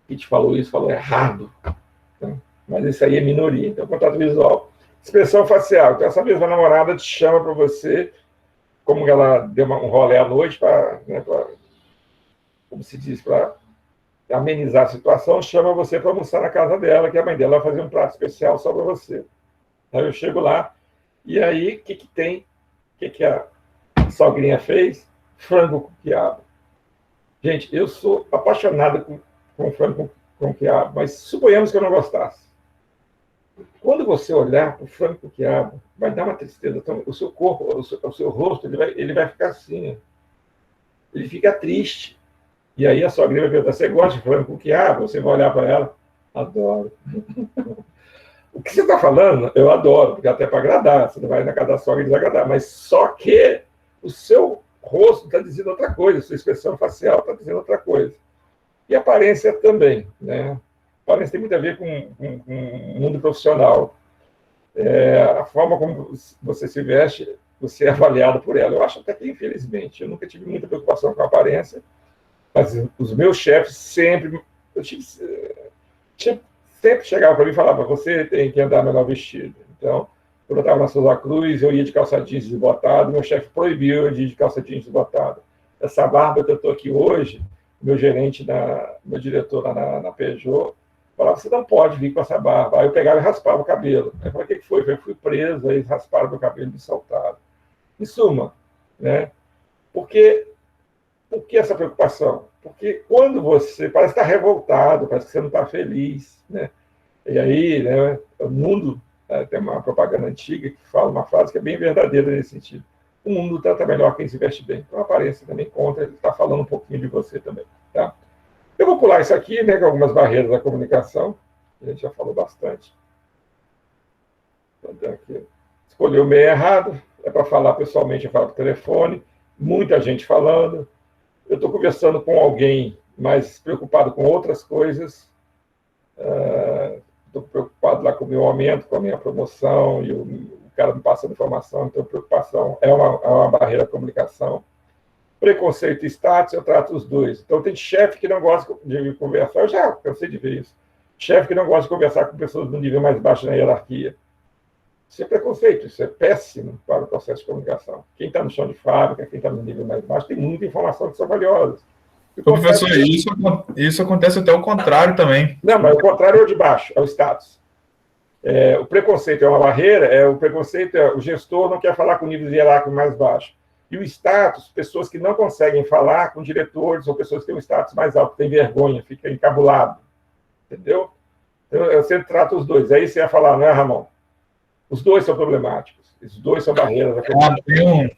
Quem te falou isso falou errado. Então, mas isso aí é minoria. Então, contato visual. Expressão facial. Então, essa mesma namorada te chama para você, como ela deu um rolê à noite, como se diz, para amenizar a situação, chama você para almoçar na casa dela, que a mãe dela vai fazer um prato especial só para você. Aí eu chego lá, e aí, o que tem? O que a sogrinha fez? Frango com quiabo. Gente, eu sou apaixonado com frango com quiabo, mas suponhamos que eu não gostasse. Quando você olhar para o frango com quiabo, vai dar uma tristeza. Então, o seu corpo, o seu rosto, ele vai ficar assim. Ele fica triste. E aí a sogrinha vai perguntar: você gosta de frango com quiabo? Você vai olhar para ela: adoro. O que você está falando, eu adoro, porque até para agradar. Você não vai na casa da sogra e desagradar. Mas só que o seu rosto está dizendo outra coisa, a sua expressão facial está dizendo outra coisa. E a aparência também, né? A aparência tem muito a ver com o mundo profissional. A forma como você se veste, você é avaliado por ela. Eu acho até que, infelizmente, eu nunca tive muita preocupação com a aparência, mas os meus chefes sempre chegavam para mim e falavam: você tem que andar melhor vestido. Então, quando eu estava na Souza Cruz, eu ia de calça jeans desbotada, meu chefe proibiu eu de ir de calça jeans desbotada. Essa barba que eu estou aqui hoje, meu gerente, meu diretor lá na Peugeot, falava: você não pode vir com essa barba. Aí eu pegava e raspava o cabelo. Aí eu falei: o que foi? Eu fui preso, aí rasparam meu cabelo e me soltaram. Em suma, né? Por que essa preocupação? Porque quando você parece estar revoltado, parece que você não está feliz, né? E aí, né, o mundo, tem uma propaganda antiga que fala uma frase que é bem verdadeira nesse sentido: o mundo trata melhor quem se veste bem. Então a aparência também conta, ele está falando um pouquinho de você também, tá? Eu vou pular isso aqui, né, com algumas barreiras da comunicação, a gente já falou bastante. Escolheu o meio errado, é para falar pessoalmente, eu falo por telefone, muita gente falando. Eu estou conversando com alguém mais preocupado com outras coisas, estou preocupado lá com o meu aumento, com a minha promoção, e o cara me passando informação, então preocupação é uma barreira à comunicação. Preconceito e status, eu trato os dois. Então, tem chefe que não gosta de conversar, eu já cansei de ver isso. Chefe que não gosta de conversar com pessoas do nível mais baixo na hierarquia. Isso é preconceito, isso é péssimo para o processo de comunicação. Quem está no chão de fábrica, quem está no nível mais baixo, tem muita informação que são valiosas. Professor, isso acontece até o contrário também. Não, mas o contrário é o de baixo, é o status. O preconceito é uma barreira, o preconceito o gestor não quer falar com níveis hierárquicos mais baixos. E o status, pessoas que não conseguem falar com diretores ou pessoas que têm um status mais alto, têm vergonha, fica encabulado. Entendeu? Então, eu sempre trato os dois. Aí você ia falar: não é, Ramon? Os dois são problemáticos. Os dois são barreiras. Tem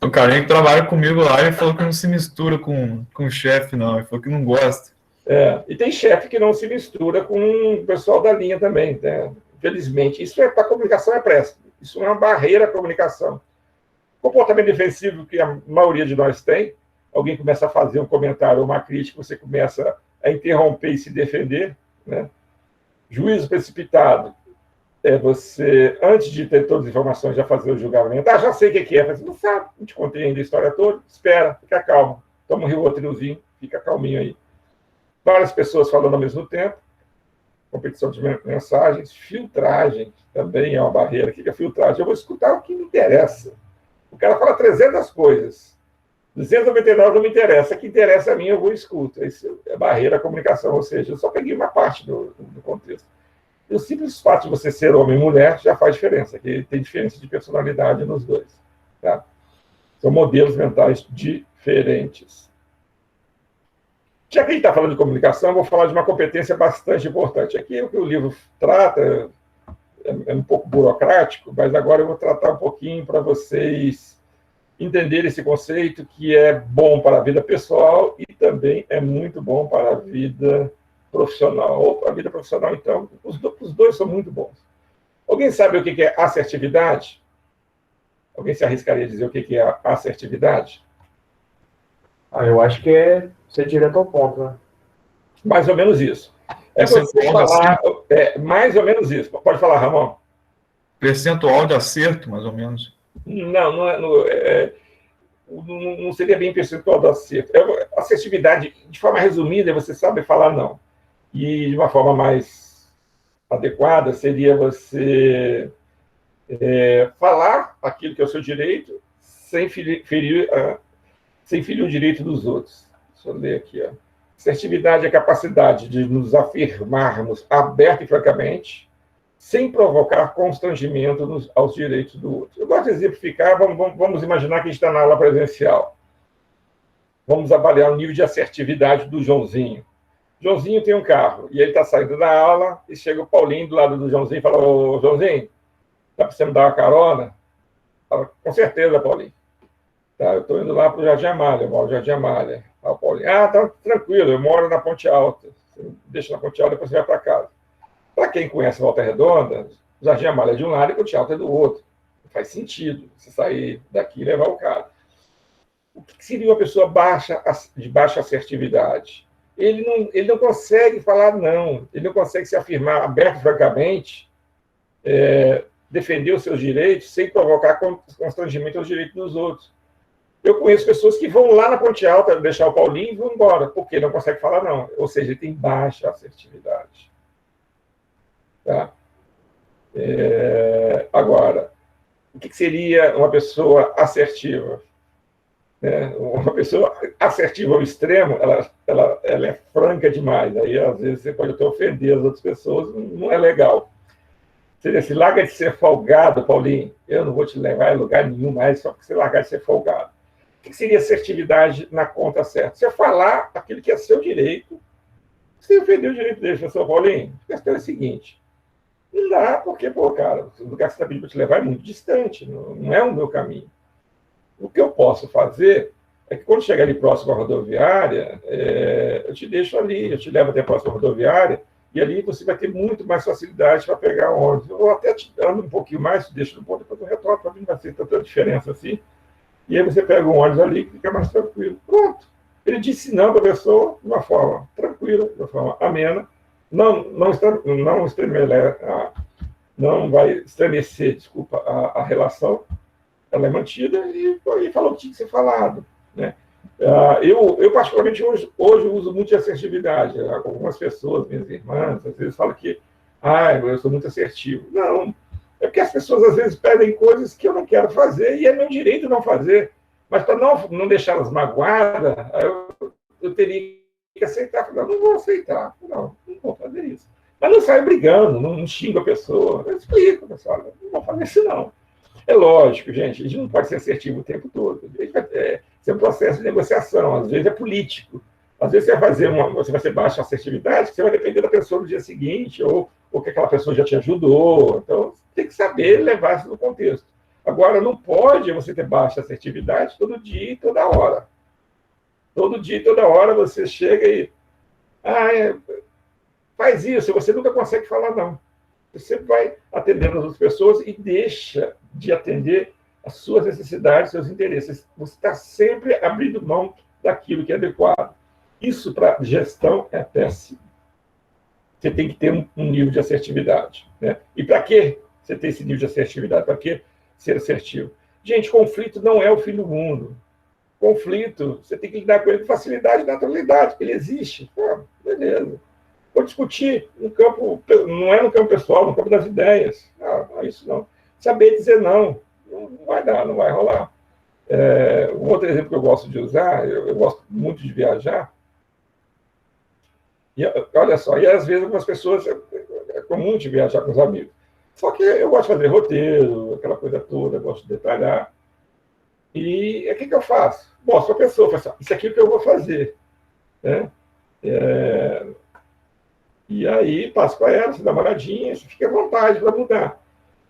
um carinha que trabalha comigo lá, ele falou que não se mistura com o chefe, não. Ele falou que não gosta. E tem chefe que não se mistura com o pessoal da linha também, né? Infelizmente. Isso para a comunicação é péssimo. Isso é uma barreira à comunicação. Comportamento defensivo que a maioria de nós tem, alguém começa a fazer um comentário ou uma crítica, você começa a interromper e se defender, né? Juízo precipitado é você, antes de ter todas as informações, já fazer o julgamento. Já sei o que é. Você não sabe, não te contei ainda a história toda. Espera, fica calmo. Toma um Rivotrilzinho, fica calminho aí. Várias pessoas falando ao mesmo tempo. Competição de mensagens. Filtragem também é uma barreira. O que é filtragem? Eu vou escutar o que me interessa. O cara fala 300 coisas. 299 não me interessa. O que interessa a mim, eu vou e escuto. Isso é barreira à comunicação, ou seja, eu só peguei uma parte do contexto. E o simples fato de você ser homem e mulher já faz diferença, que tem diferença de personalidade nos dois. Tá? São modelos mentais diferentes. Já que a gente está falando de comunicação, eu vou falar de uma competência bastante importante. Aqui o que o livro trata é um pouco burocrático, mas agora eu vou tratar um pouquinho para vocês entenderem esse conceito que é bom para a vida pessoal e também é muito bom para a vida profissional. Ou para a vida profissional, então, os dois são muito bons. Alguém sabe o que é assertividade? Alguém se arriscaria a dizer o que é assertividade? Eu acho que é ser direto ao ponto, né? Mais ou menos isso. É você falar, mais ou menos isso. Pode falar, Ramon. Percentual de acerto, mais ou menos. Não seria bem percentual do acerto. Assertividade, de forma resumida, você sabe falar não. E de uma forma mais adequada, seria você falar aquilo que é o seu direito sem ferir o direito dos outros. Deixa eu ler aqui. Assertividade é a capacidade de nos afirmarmos aberta e francamente, sem provocar constrangimento aos direitos do outro. Eu gosto de exemplificar, vamos imaginar que a gente está na aula presencial. Vamos avaliar o nível de assertividade do Joãozinho. Joãozinho tem um carro, e ele está saindo da aula, e chega o Paulinho do lado do Joãozinho e fala, ô, Joãozinho, dá para você me dar uma carona? Fala, com certeza, Paulinho. Tá, eu estou indo lá para o Jardim Amália, eu moro no Jardim Amália. Aí o Paulinho, tá tranquilo, eu moro na Ponte Alta. Você deixa na Ponte Alta, depois você vai para casa. Para quem conhece Volta Redonda, o Jardim Amália é de um lado e a Ponte Alta é do outro. Não faz sentido você sair daqui e levar o carro. O que seria uma pessoa de baixa assertividade? Ele não consegue falar não, ele não consegue se afirmar aberto e francamente, defender os seus direitos sem provocar constrangimento aos direitos dos outros. Eu conheço pessoas que vão lá na Ponte Alta deixar o Paulinho e vão embora, porque não consegue falar não. Ou seja, ele tem baixa assertividade. Tá? Agora, o que seria uma pessoa assertiva? Uma pessoa assertiva ao extremo, ela é franca demais. Aí, às vezes, você pode até ofender as outras pessoas, não é legal. Seria assim, larga de ser folgado, Paulinho. Eu não vou te levar em lugar nenhum mais só porque você largar de ser folgado. O que seria assertividade na conta certa? Você falar aquilo que é seu direito, sem ofender o direito dele. Professor Paulinho, a questão é a seguinte, não dá porque, cara, o lugar que você está pedindo para te levar é muito distante, não é o meu caminho. O que eu posso fazer é que quando chegar ali próximo à rodoviária, eu te deixo ali, eu te levo até a próxima rodoviária, e ali você vai ter muito mais facilidade para pegar ônibus. Eu até te ando um pouquinho mais, te deixo no ponto, depois eu retorno, para mim não vai ser tanta diferença assim. E aí você pega um ônibus ali que fica mais tranquilo. Pronto. Ele disse não para a pessoa de uma forma tranquila, de uma forma amena, não vai estremecer, desculpa, a relação, ela é mantida e falou o que tinha que ser falado. Né? Eu particularmente, hoje uso muito de assertividade. Algumas pessoas, minhas irmãs, às vezes falam que eu sou muito assertivo. Não, é porque as pessoas às vezes pedem coisas que eu não quero fazer e é meu direito não fazer. Mas para não deixá-las magoadas, eu teria que aceitar. Não vou aceitar, não vou fazer isso. Mas não saio brigando, não xingo a pessoa. Eu explico, pessoal, não vou fazer isso não. É lógico, gente, a gente não pode ser assertivo o tempo todo. Isso é um processo de negociação, às vezes é político. Às vezes você vai ser baixa assertividade, que você vai depender da pessoa no dia seguinte, ou que aquela pessoa já te ajudou. Então, tem que saber levar isso no contexto. Agora, não pode você ter baixa assertividade todo dia e toda hora. Todo dia e toda hora você chega e... faz isso, você nunca consegue falar não. Você sempre vai atendendo as outras pessoas e deixa de atender as suas necessidades, seus interesses. Você está sempre abrindo mão daquilo que é adequado. Isso, para gestão, é péssimo. Você tem que ter um nível de assertividade. Né? E para que você ter esse nível de assertividade? Para que ser assertivo? Gente, conflito não é o fim do mundo. Conflito, você tem que lidar com ele com facilidade e naturalidade, porque ele existe. Beleza. Vou discutir no campo, não é no campo pessoal, no campo das ideias. Não é isso não. Saber dizer não vai dar, não vai rolar. Um outro exemplo que eu gosto de usar, eu gosto muito de viajar, e olha só, e às vezes algumas pessoas comum de viajar com os amigos. Só que eu gosto de fazer roteiro, aquela coisa toda, gosto de detalhar. E o que eu faço? Mostro para a pessoa, falo assim, isso aqui é o que eu vou fazer. Né? E aí passo para ela, você dá uma olhadinha, você fica à vontade para mudar.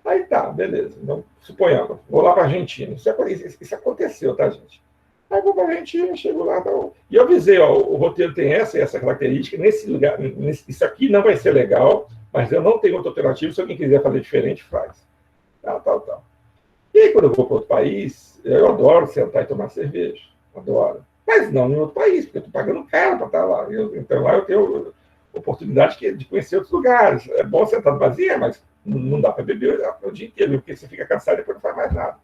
Aí tá, beleza. Então, suponhamos, vou lá para a Argentina. Isso aconteceu, tá, gente? Aí vou para a Argentina, chego lá. Tá, e eu avisei, ó, o roteiro tem essa e essa característica. Nesse lugar, isso aqui não vai ser legal, mas eu não tenho outra alternativa. Se alguém quiser fazer diferente, faz. Tal. E aí, quando eu vou para outro país, eu adoro sentar e tomar cerveja. Adoro. Mas não em outro país, porque eu estou pagando caro para estar lá. Então lá eu tenho oportunidade de conhecer outros lugares. É bom sentar no vazio, mas não dá para beber o dia inteiro, porque você fica cansado e depois não faz mais nada.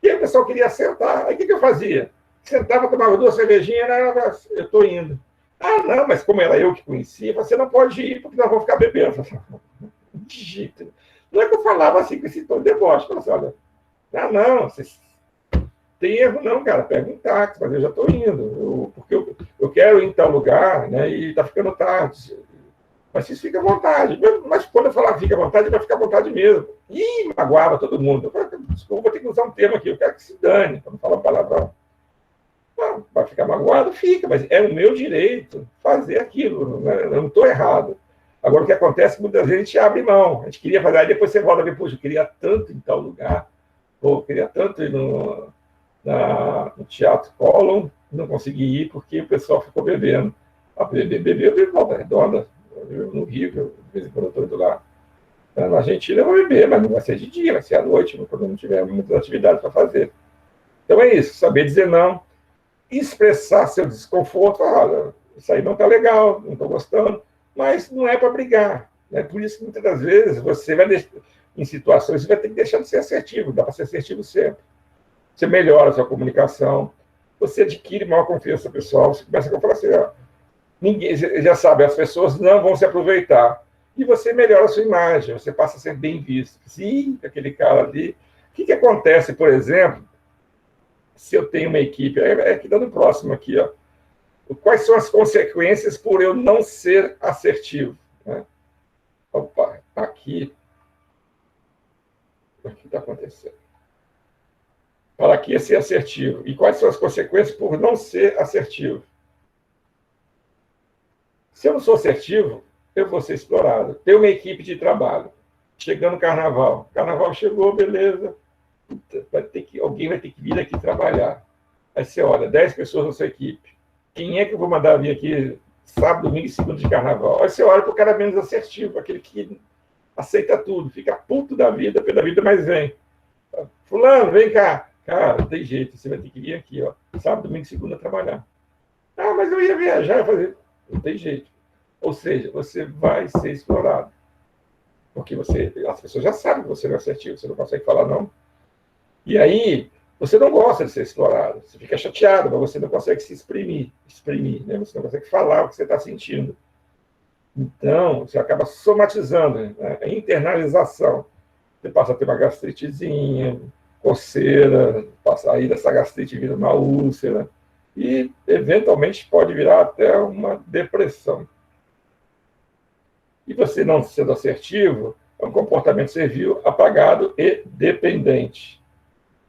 E aí o pessoal queria sentar. Aí o que eu fazia? Sentava, tomava 2 cervejinhas, eu estou indo. Ah, não, mas como era eu que conhecia, você não pode ir, porque nós vamos ficar bebendo. De jeito. Não é que eu falava assim com esse tom de deboche. Eu falava assim, olha, não, vocês tem erro não, cara, pega um táxi, mas eu já estou indo, porque eu quero ir em tal lugar, né, e está ficando tarde. Mas vocês ficam à vontade. Mas quando eu falar fica à vontade, vai ficar à vontade mesmo. Ih, magoava todo mundo. Eu falei, desculpa, vou ter que usar um termo aqui, eu quero que se dane, para não falar palavrão. Não, vai ficar magoado? Fica, mas é o meu direito fazer aquilo, né? Eu não estou errado. Agora, o que acontece é que muitas vezes a gente abre mão. A gente queria fazer, aí depois você volta e puxa, eu queria tanto em tal lugar, eu queria tanto ir no Teatro Colón, não consegui ir porque o pessoal ficou bebendo. Bebeu de Volta Redonda, no Rio, de vez em quando eu estou indo lá. Na Argentina eu vou beber, mas não vai ser de dia, vai ser à noite, quando não tiver muitas atividades para fazer. Então é isso, saber dizer não, expressar seu desconforto, olha, isso aí não está legal, não estou gostando, mas não é para brigar. Né? Por isso que muitas das vezes você vai, em situações, você vai ter que deixar de ser assertivo, dá para ser assertivo sempre. Você melhora a sua comunicação, você adquire maior confiança pessoal, você começa a falar assim, ó, ninguém já sabe, as pessoas não vão se aproveitar. E você melhora a sua imagem, você passa a ser bem visto. Sim, aquele cara ali. O que acontece, por exemplo, se eu tenho uma equipe, aqui dando próximo aqui, ó, quais são as consequências por eu não ser assertivo? Né? Opa, aqui. O que está acontecendo? Para que ser assertivo? E quais são as consequências por não ser assertivo? Se eu não sou assertivo, eu vou ser explorado. Tem uma equipe de trabalho. Chegando o carnaval. Carnaval chegou, beleza. Alguém vai ter que vir aqui trabalhar. Aí você olha, 10 pessoas na sua equipe. Quem é que eu vou mandar vir aqui sábado, domingo e segunda de carnaval? Aí você olha para o cara menos assertivo, aquele que aceita tudo, fica puto da vida, pela vida, mas vem. Fulano, vem cá. Cara, tem jeito, você vai ter que vir aqui, ó, sábado, domingo e segunda trabalhar. Ah, mas eu ia viajar, fazer. Não tem jeito. Ou seja, você vai ser explorado. Porque as pessoas já sabem que você não é assertivo, você não consegue falar não. E aí, você não gosta de ser explorado. Você fica chateado, mas você não consegue se exprimir, né? Você não consegue falar o que você está sentindo. Então, você acaba somatizando, né? A internalização. Você passa a ter uma gastritezinha, coceira, passa aí dessa gastrite vira uma úlcera, e, eventualmente, pode virar até uma depressão. E você não sendo assertivo, é um comportamento servil apagado e dependente.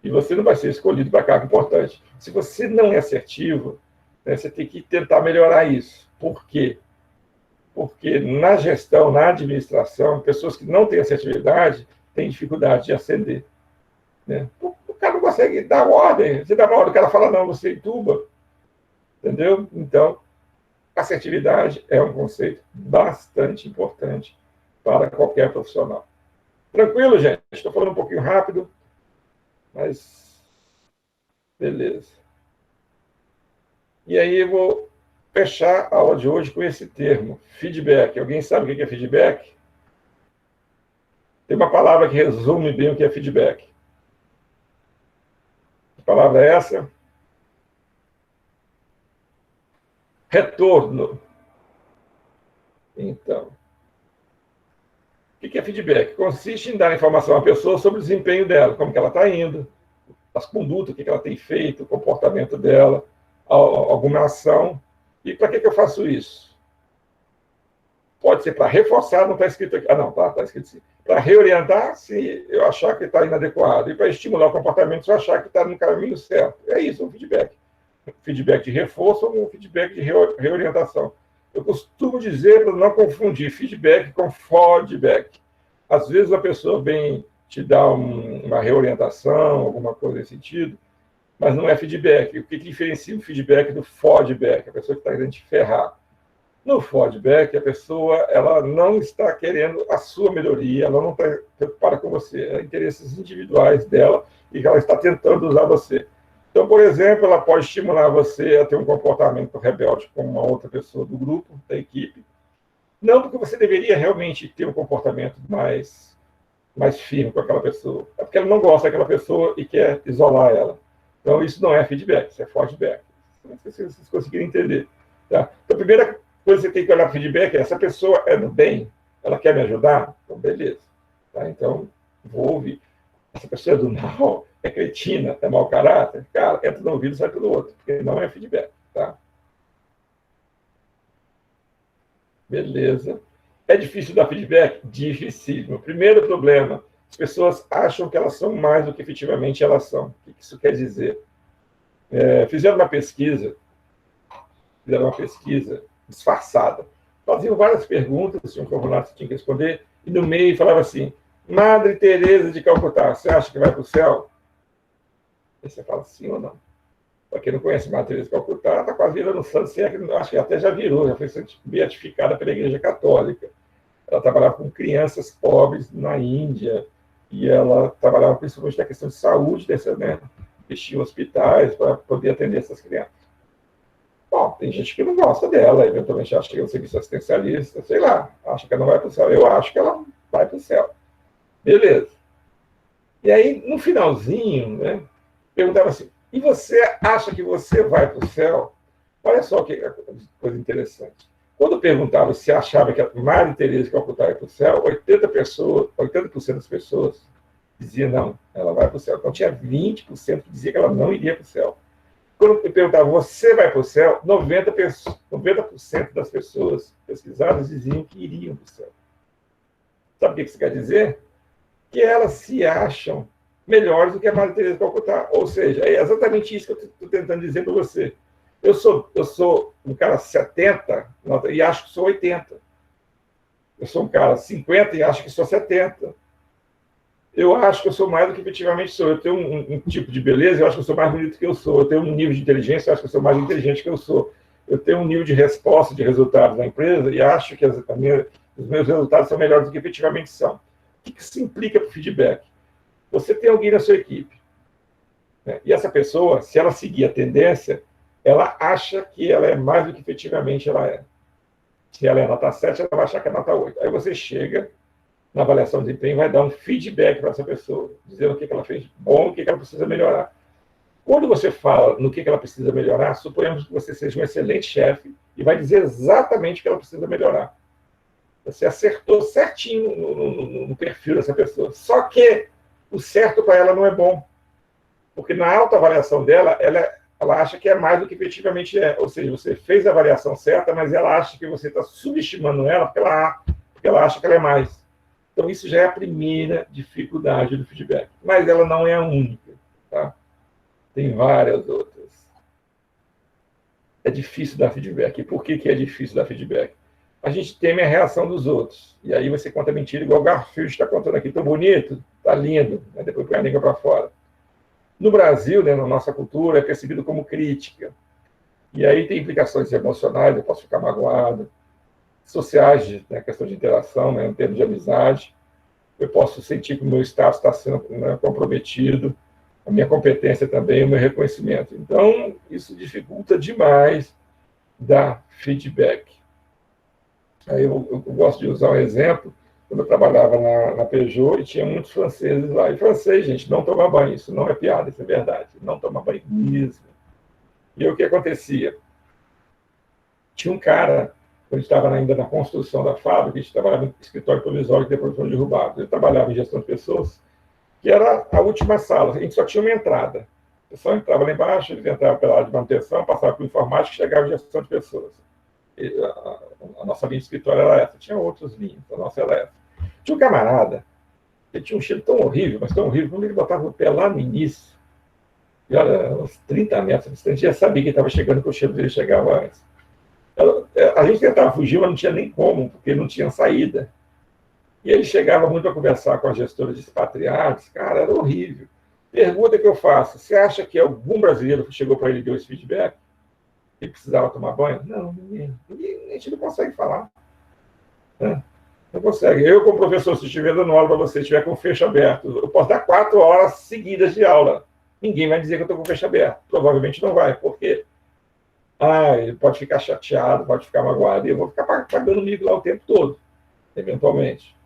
E você não vai ser escolhido para cargo importante. Se você não é assertivo, né, você tem que tentar melhorar isso. Por quê? Porque na gestão, na administração, pessoas que não têm assertividade têm dificuldade de ascender. Né? O cara não consegue dar ordem. Você dá uma ordem, o cara fala, não, você entuba. Entendeu? Então, assertividade é um conceito bastante importante para qualquer profissional. Tranquilo, gente? Estou falando um pouquinho rápido, mas beleza. E aí eu vou fechar a aula de hoje com esse termo, feedback. Alguém sabe o que é feedback? Tem uma palavra que resume bem o que é feedback. A palavra é essa? Retorno. Então, o que é feedback? Consiste em dar informação à pessoa sobre o desempenho dela, como que ela está indo, as condutas, o que ela tem feito, o comportamento dela, alguma ação. E para que eu faço isso? Pode ser para reforçar, não está escrito aqui. Ah, não, está escrito assim. Para reorientar, se eu achar que está inadequado. E para estimular o comportamento, se eu achar que está no caminho certo. É isso, um feedback. Feedback de reforço ou um feedback de reorientação. Eu costumo dizer, para não confundir feedback com feedback. Às vezes a pessoa vem te dar uma reorientação, alguma coisa nesse sentido, mas não é feedback. O que diferencia o feedback do feedback? A pessoa que está querendo te ferrar. No feedback, a pessoa ela não está querendo a sua melhoria, ela não está preocupada com você, é interesses individuais dela e ela está tentando usar você. Então, por exemplo, ela pode estimular você a ter um comportamento rebelde com uma outra pessoa do grupo, da equipe, não porque você deveria realmente ter um comportamento mais firme com aquela pessoa, é porque ela não gosta daquela pessoa e quer isolar ela. Então, isso não é feedback, isso é feedback. Não sei se vocês conseguirem entender. Tá? Então, a primeira coisa que você tem que olhar para o feedback é: essa pessoa é do bem, ela quer me ajudar? Então, beleza. Tá? Então, vou ouvir. Essa pessoa é do mal, é cretina, é mau caráter? Cara, entra no ouvido e sai pelo outro, porque não é feedback. Tá? Beleza. É difícil dar feedback? Dificílimo. Primeiro problema, as pessoas acham que elas são mais do que efetivamente elas são. O que isso quer dizer? Fizeram uma pesquisa disfarçada. Faziam várias perguntas, tinha um formulário que você tinha que responder, e no meio falava assim: Madre Teresa de Calcutá, você acha que vai para o céu? Aí você fala sim ou não. Para quem não conhece Madre Teresa de Calcutá, está quase virando santo, acho que até já virou, já foi beatificada pela Igreja Católica. Ela trabalhava com crianças pobres na Índia, e ela trabalhava principalmente na questão de saúde, né? Investia em hospitais para poder atender essas crianças. Bom, tem gente que não gosta dela, eventualmente acha que é um serviço assistencialista, sei lá, acha que ela não vai para o céu. Eu acho que ela vai para o céu. Beleza. E aí, no finalzinho, né, perguntava assim: e você acha que você vai para o céu? Olha só que coisa interessante. Quando perguntava se achava que a Madre Teresa de Calcutá ia para o céu, 80% das pessoas diziam não, ela vai para o céu. Então tinha 20% que dizia que ela não iria para o céu. Quando eu perguntava, você vai para o céu? 90% das pessoas pesquisadas diziam que iriam para o céu. Sabe o que isso quer dizer? Que elas se acham melhores do que a Madre Teresa de Calcutá. Ou seja, é exatamente isso que eu estou tentando dizer para você. Eu sou um cara 70 e acho que sou 80. Eu sou um cara 50 e acho que sou 70. Eu acho que eu sou mais do que efetivamente sou. Eu tenho um tipo de beleza, eu acho que eu sou mais bonito que eu sou. Eu tenho um nível de inteligência, eu acho que eu sou mais inteligente que eu sou. Eu tenho um nível de resposta de resultados da empresa e acho que os meus resultados são melhores do que efetivamente são. O que isso implica para o feedback? Você tem alguém na sua equipe, né? E essa pessoa, se ela seguir a tendência, ela acha que ela é mais do que efetivamente ela é. Se ela é nota 7, ela vai achar que é nota 8. Aí você chega na avaliação de desempenho, vai dar um feedback para essa pessoa, dizendo o que ela fez de bom, o que ela precisa melhorar. Quando você fala no que ela precisa melhorar, suponhamos que você seja um excelente chefe e vai dizer exatamente o que ela precisa melhorar. Você acertou certinho no perfil dessa pessoa. Só que o certo para ela não é bom. Porque na autoavaliação dela, ela acha que é mais do que efetivamente é. Ou seja, você fez a avaliação certa, mas ela acha que você está subestimando ela porque ela acha que ela é mais. Então, isso já é a primeira dificuldade do feedback. Mas ela não é a única. Tá? Tem várias outras. É difícil dar feedback. E por que é difícil dar feedback? A gente teme a reação dos outros. E aí você conta mentira, igual o Garfield está contando aqui. Tão bonito, tá lindo. Né? Depois põe a língua para fora. No Brasil, né, na nossa cultura, é percebido como crítica. E aí tem implicações emocionais, eu posso ficar magoado, sociais, né, questão de interação, né, em termos de amizade. Eu posso sentir que o meu status está sendo, né, comprometido, a minha competência também, o meu reconhecimento. Então, isso dificulta demais dar feedback. Aí eu gosto de usar um exemplo, quando eu trabalhava na Peugeot e tinha muitos franceses lá. E francês, gente, não toma banho, isso não é piada, isso é verdade. Não toma banho mesmo. E aí, o que acontecia? Tinha um cara, quando estava ainda na construção da fábrica, a gente trabalhava em escritório provisório que depois foi derrubado. Eu trabalhava em gestão de pessoas, que era a última sala. A gente só tinha uma entrada. O pessoal entrava lá embaixo, eles entravam pela área de manutenção, passavam por informática e chegavam em gestão de pessoas. a nossa linha de escritório era essa, tinha outras linhas, a nossa era essa. Tinha um camarada, ele tinha um cheiro tão horrível, mas tão horrível, quando ele botava o pé lá no início, e olha, uns 30 metros distante, já sabia que ele estava chegando, que o cheiro dele chegava antes. A gente tentava fugir, mas não tinha nem como, porque não tinha saída. E ele chegava muito a conversar com a gestora de expatriados, cara, era horrível. Pergunta que eu faço, você acha que algum brasileiro chegou para ele e deu esse feedback? Ele precisava tomar banho? Não, ninguém. A gente não consegue falar. Né? Não consegue. Eu, como professor, se estiver dando aula para você, estiver com o fecho aberto, eu posso dar 4 horas seguidas de aula. Ninguém vai dizer que eu estou com o fecho aberto. Provavelmente não vai. Por quê? Ele pode ficar chateado, pode ficar magoado, e eu vou ficar pagando mico lá o tempo todo, eventualmente.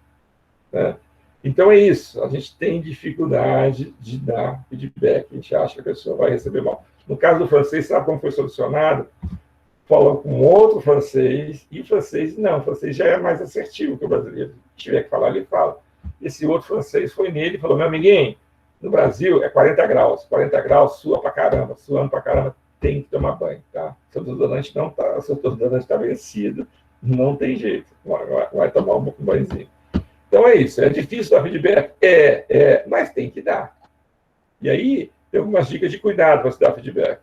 Né? Então é isso. A gente tem dificuldade de dar feedback. A gente acha que a pessoa vai receber mal. No caso do francês, sabe como foi solucionado? Falou com outro francês, e o francês já é mais assertivo que o brasileiro. Se tiver que falar, ele fala. Esse outro francês foi nele e falou, meu amiguinho, no Brasil é 40 graus, suando pra caramba, tem que tomar banho, tá? Seu desodorante não tá, seu desodorante está vencido, não tem jeito, vai tomar um banhozinho. Então é isso, é difícil dar feedback? Mas tem que dar. E aí, tem algumas dicas de cuidado para se dar feedback.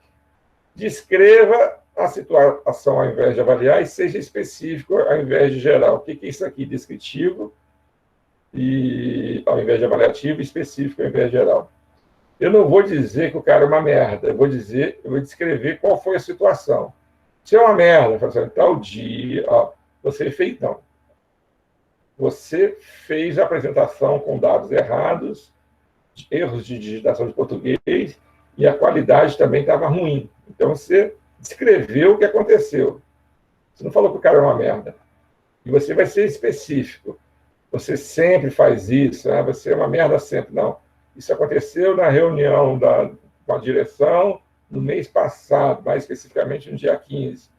Descreva a situação ao invés de avaliar e seja específico ao invés de geral. O que é isso aqui? Descritivo e ao invés de avaliativo, específico ao invés de geral. Eu não vou dizer que o cara é uma merda, eu vou descrever qual foi a situação. Se é uma merda, tal dia, você fez, não. Você fez a apresentação com dados errados, erros de digitação de português, e a qualidade também estava ruim. Então, você descreveu o que aconteceu. Você não falou que o cara é uma merda. E você vai ser específico. Você sempre faz isso, você é uma merda sempre. Não. Isso aconteceu na reunião com a direção no mês passado, mais especificamente no dia 15.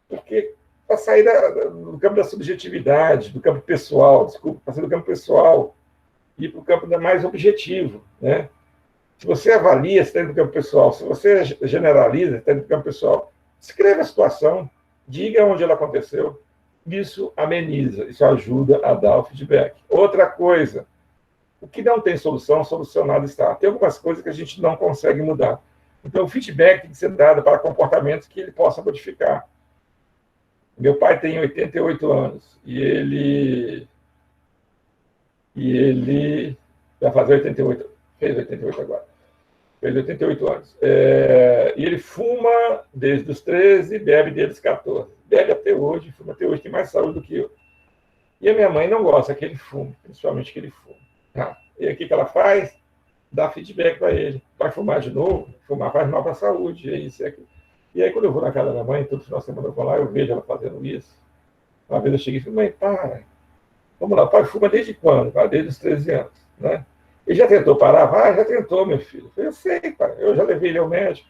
Porque para sair do campo da subjetividade, do campo pessoal, para sair do campo pessoal e ir para o campo mais objetivo. Né? Se você avalia, você está indo para o campo pessoal. Se você generaliza, você está indo para o campo pessoal. Escreva a situação, diga onde ela aconteceu. Isso ameniza, isso ajuda a dar o feedback. Outra coisa, o que não tem solução, solucionado está. Tem algumas coisas que a gente não consegue mudar. Então, o feedback tem que ser dado para comportamentos que ele possa modificar. Meu pai tem 88 anos e ele vai fazer 88, fez 88 agora. Fez 88 anos. E ele fuma desde os 13, bebe desde os 14. Bebe até hoje, fuma até hoje, tem mais saúde do que eu. E a minha mãe não gosta que ele fume, principalmente que ele fume. E aí, o que ela faz? Dá feedback para ele. Vai fumar de novo? Fumar faz mal para a saúde, é isso e aquilo. E aí, quando eu vou na casa da minha mãe, todo final de semana eu vou lá, eu vejo ela fazendo isso. Uma vez eu cheguei e falei, mãe, para. Vamos lá, o pai fuma desde quando? Desde os 13 anos. Né? Ele já tentou parar? Já tentou, meu filho. Eu sei, pai. Eu já levei ele ao médico.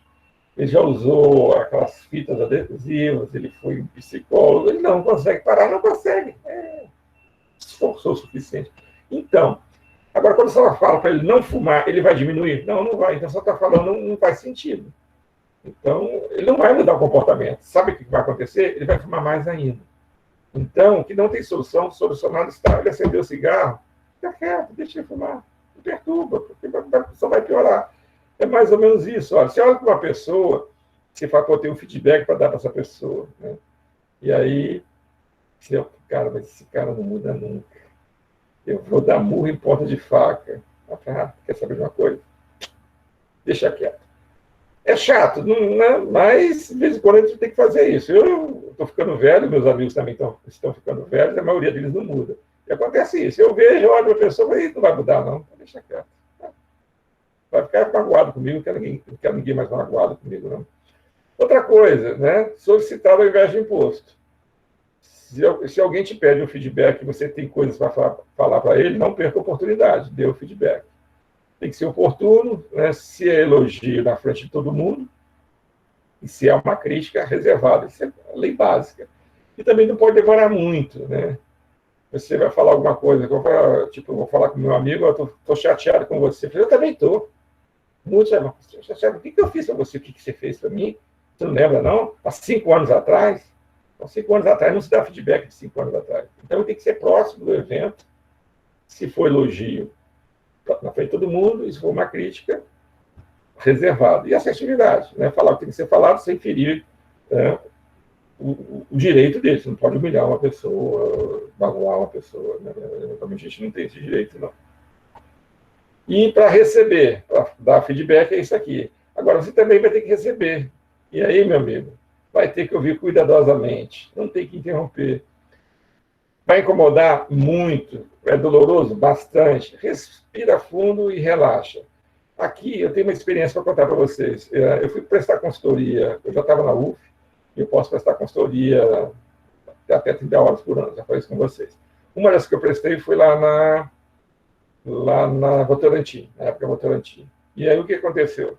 Ele já usou aquelas fitas adesivas, ele foi um psicólogo. Ele não consegue parar, não consegue. Esforçou o suficiente. Então, agora, quando você fala para ele não fumar, ele vai diminuir? Não, não vai. Então, você está falando, não faz sentido. Então, ele não vai mudar o comportamento. Sabe o que vai acontecer? Ele vai fumar mais ainda. Então, o que não tem solução, solucionado está. Ele acendeu o cigarro, fica quieto, deixa ele fumar. Não perturba, porque só vai piorar. É mais ou menos isso. Olha, você olha para uma pessoa, você fala, pô, tem um feedback para dar para essa pessoa. Né? E aí, você, cara, mas esse cara não muda nunca. Eu vou dar murro em ponta de faca. Quer saber de uma coisa? Deixa quieto. É chato, não, mas de vez em quando a gente tem que fazer isso. Eu estou ficando velho, meus amigos também estão ficando velhos, a maioria deles não muda. E acontece isso. Eu vejo, olho para a pessoa e não vai mudar, não. Deixa quieto. Vai ficar magoado comigo, não quero ninguém mais magoado comigo, não. Outra coisa, né? Solicitar ao invés de imposto. Se alguém te pede um feedback e você tem coisas para falar para ele, não perca a oportunidade, dê o feedback. Tem que ser oportuno, né? Se é elogio na frente de todo mundo, e se é uma crítica reservada. Isso é lei básica. E também não pode demorar muito, né? Você vai falar alguma coisa, eu vou falar com meu amigo, eu estou chateado com você. Eu também estou. Muito chateado. O que eu fiz para você? O que você fez para mim? Você não lembra, não? Há 5 anos atrás? Então, 5 anos atrás não se dá feedback de 5 anos atrás. Então, tem que ser próximo do evento. Se for elogio, na frente de todo mundo, e se for uma crítica, reservado. E assertividade, né? Falar o que tem que ser falado sem ferir o direito dele. Você não pode humilhar uma pessoa, magoar uma pessoa. Né? Realmente a gente não tem esse direito, não. E para receber, para dar feedback, é isso aqui. Agora, você também vai ter que receber. E aí, meu amigo, vai ter que ouvir cuidadosamente, não tem que interromper. Vai incomodar muito, é doloroso? Bastante. Respira fundo e relaxa. Aqui, eu tenho uma experiência para contar para vocês. Eu fui prestar consultoria, eu já estava na UF, e eu posso prestar consultoria até 30 horas por ano, já falei isso com vocês. Uma das que eu prestei foi lá na Votorantim, na época Votorantim. E aí, o que aconteceu?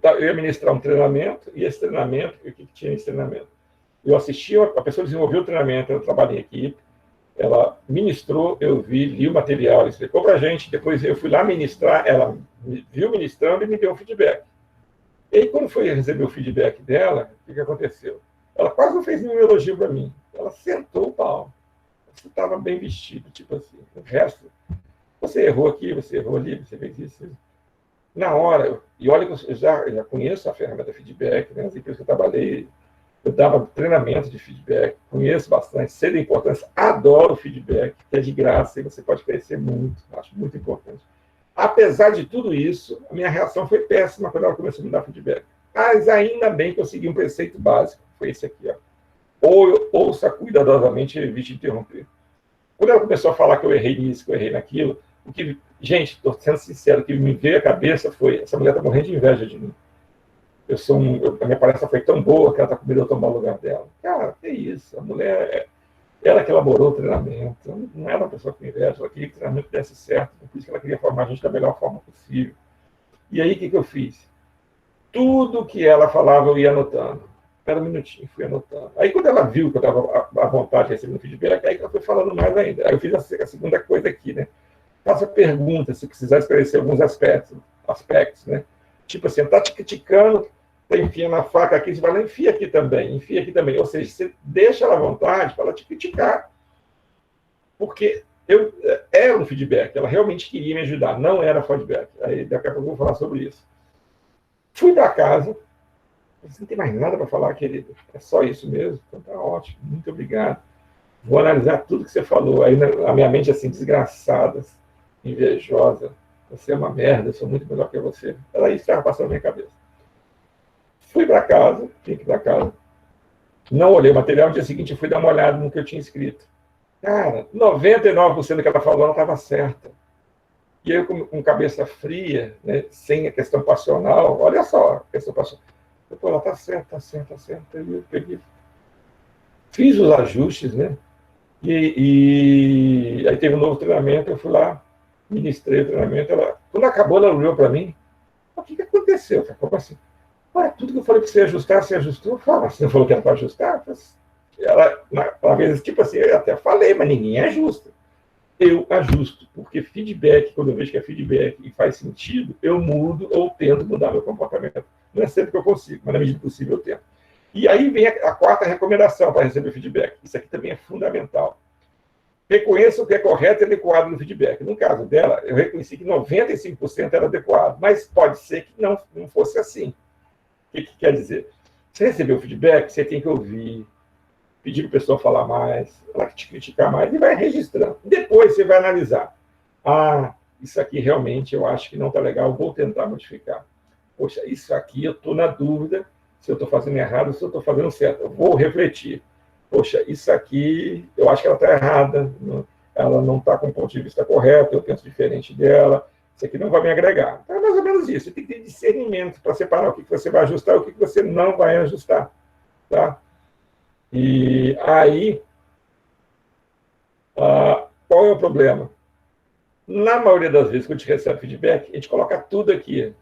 Eu ia ministrar um treinamento, e esse treinamento, o que tinha nesse treinamento? Eu assisti, a pessoa desenvolveu o treinamento, eu trabalhei em equipe, ela ministrou, eu li o material, ela explicou para a gente, depois eu fui lá ministrar, ela me viu ministrando e me deu um feedback. E aí, quando foi receber o feedback dela, o que aconteceu? Ela quase não fez nenhum elogio para mim. Ela sentou o pau. Você estava bem vestido, tipo assim. O resto, você errou aqui, você errou ali, você fez isso. Na hora, e olha que eu já conheço a ferramenta feedback, né? As empresas que eu trabalhei, eu dava treinamento de feedback, conheço bastante, sei da importância, adoro feedback, que é de graça e você pode crescer muito, acho muito importante. Apesar de tudo isso, a minha reação foi péssima quando ela começou a me dar feedback. Mas ainda bem que eu segui um preceito básico, foi esse aqui, ó. Ouça cuidadosamente e evite interromper. Quando ela começou a falar que eu errei nisso, que eu errei naquilo, gente, estou sendo sincero, o que me veio à cabeça foi, essa mulher está morrendo de inveja de mim. A minha palestra foi tão boa que ela está com medo de eu tomar o lugar dela. Cara, que isso? A mulher, ela que elaborou o treinamento, não era uma pessoa com inveja, ela queria que o treinamento desse certo, por isso que ela queria formar a gente da melhor forma possível. E aí, o que eu fiz? Tudo que ela falava, eu ia anotando. Espera um minutinho, fui anotando. Aí, quando ela viu que eu estava à vontade de receber o feedback, aí ela foi falando mais ainda. Aí eu fiz a segunda coisa aqui, né? Faça perguntas, se precisar esclarecer alguns aspectos, né? Tipo assim, está te criticando, está enfiando a faca aqui, você vai lá, enfia aqui também. Ou seja, você deixa ela à vontade para ela te criticar. Porque era um feedback, ela realmente queria me ajudar, não era feedback. Aí daqui a pouco eu vou falar sobre isso. Fui para casa, você não tem mais nada para falar, querido, é só isso mesmo? Então tá ótimo, muito obrigado. Vou analisar tudo que você falou. Aí a minha mente assim, desgraçada, invejosa, você é uma merda, eu sou muito melhor que você. Ela estava passando na minha cabeça. Fui para casa, não olhei o material, no dia seguinte eu fui dar uma olhada no que eu tinha escrito. Cara, 99% do que ela falou, ela estava certa. E eu, com cabeça fria, né, sem a questão passional, olha só, a questão passional. Eu falei, ela está certa. Aí eu peguei, fiz os ajustes, né? E aí teve um novo treinamento, eu fui lá, ministrei o treinamento, quando acabou, ela olhou para mim, o que aconteceu? Eu falei, como assim? Tudo que eu falei para você ajustar, você ajustou? Eu falei, você não falou que era para ajustar? Ela vezes, tipo assim, eu até falei, mas ninguém ajusta. Eu ajusto, porque feedback, quando eu vejo que é feedback e faz sentido, eu mudo ou tento mudar meu comportamento. Não é sempre que eu consigo, mas na medida do possível eu tento. E aí vem a quarta recomendação para receber feedback. Isso aqui também é fundamental. Reconheça o que é correto e adequado no feedback. No caso dela, eu reconheci que 95% era adequado, mas pode ser que não fosse assim. O que quer dizer? Você recebeu feedback, você tem que ouvir, pedir para a pessoa falar mais, ela te criticar mais, e vai registrando. Depois você vai analisar. Isso aqui realmente eu acho que não está legal, vou tentar modificar. Poxa, isso aqui eu estou na dúvida se eu estou fazendo errado ou se eu estou fazendo certo. Eu vou refletir. Poxa, isso aqui, eu acho que ela está errada, ela não está com o ponto de vista correto, eu penso diferente dela, isso aqui não vai me agregar. Então é mais ou menos isso. Você tem que ter discernimento para separar o que você vai ajustar e o que você não vai ajustar. Tá? E aí, qual é o problema? Na maioria das vezes, quando a gente recebe feedback, a gente coloca tudo aqui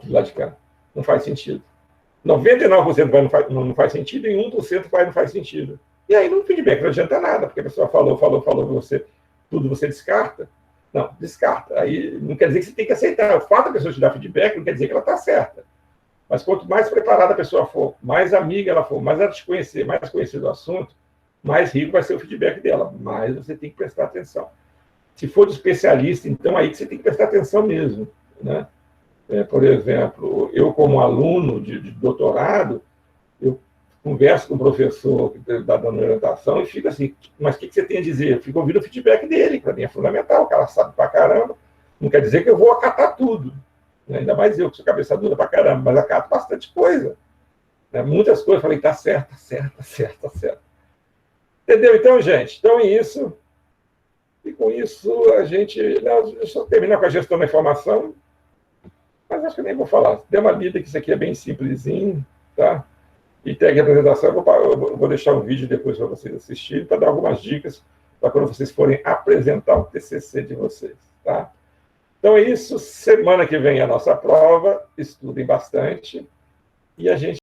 lá de cá. Não faz sentido. 99% não faz sentido e 1% não faz sentido. E aí, no feedback não adianta nada, porque a pessoa falou, tudo você descarta. Não, descarta. Aí não quer dizer que você tem que aceitar. O fato da pessoa te dar feedback não quer dizer que ela está certa. Mas quanto mais preparada a pessoa for, mais amiga ela for, mais ela te conhecer, mais conhecer do assunto, mais rico vai ser o feedback dela. Mais você tem que prestar atenção. Se for de especialista, então aí que você tem que prestar atenção mesmo, né? Por exemplo, eu como aluno de doutorado, eu converso com o professor que está dando orientação e fico assim, mas o que você tem a dizer? Eu fico ouvindo o feedback dele, para mim é fundamental, o cara sabe pra caramba. Não quer dizer que eu vou acatar tudo, né? Ainda mais eu, que sou cabeça dura pra caramba, mas acato bastante coisa. Né? Muitas coisas, eu falei, tá certo, tá certo, tá certo, tá certo. Entendeu? Então, gente, então é isso. E com isso, a gente... Não, eu só terminar com a gestão da informação, mas acho que eu nem vou falar. Dê uma lida, que isso aqui é bem simplesinho, tá? E tem aqui a apresentação, eu vou deixar um vídeo depois para vocês assistirem, para dar algumas dicas para quando vocês forem apresentar o TCC de vocês, tá? Então é isso. Semana que vem é a nossa prova, estudem bastante, e a gente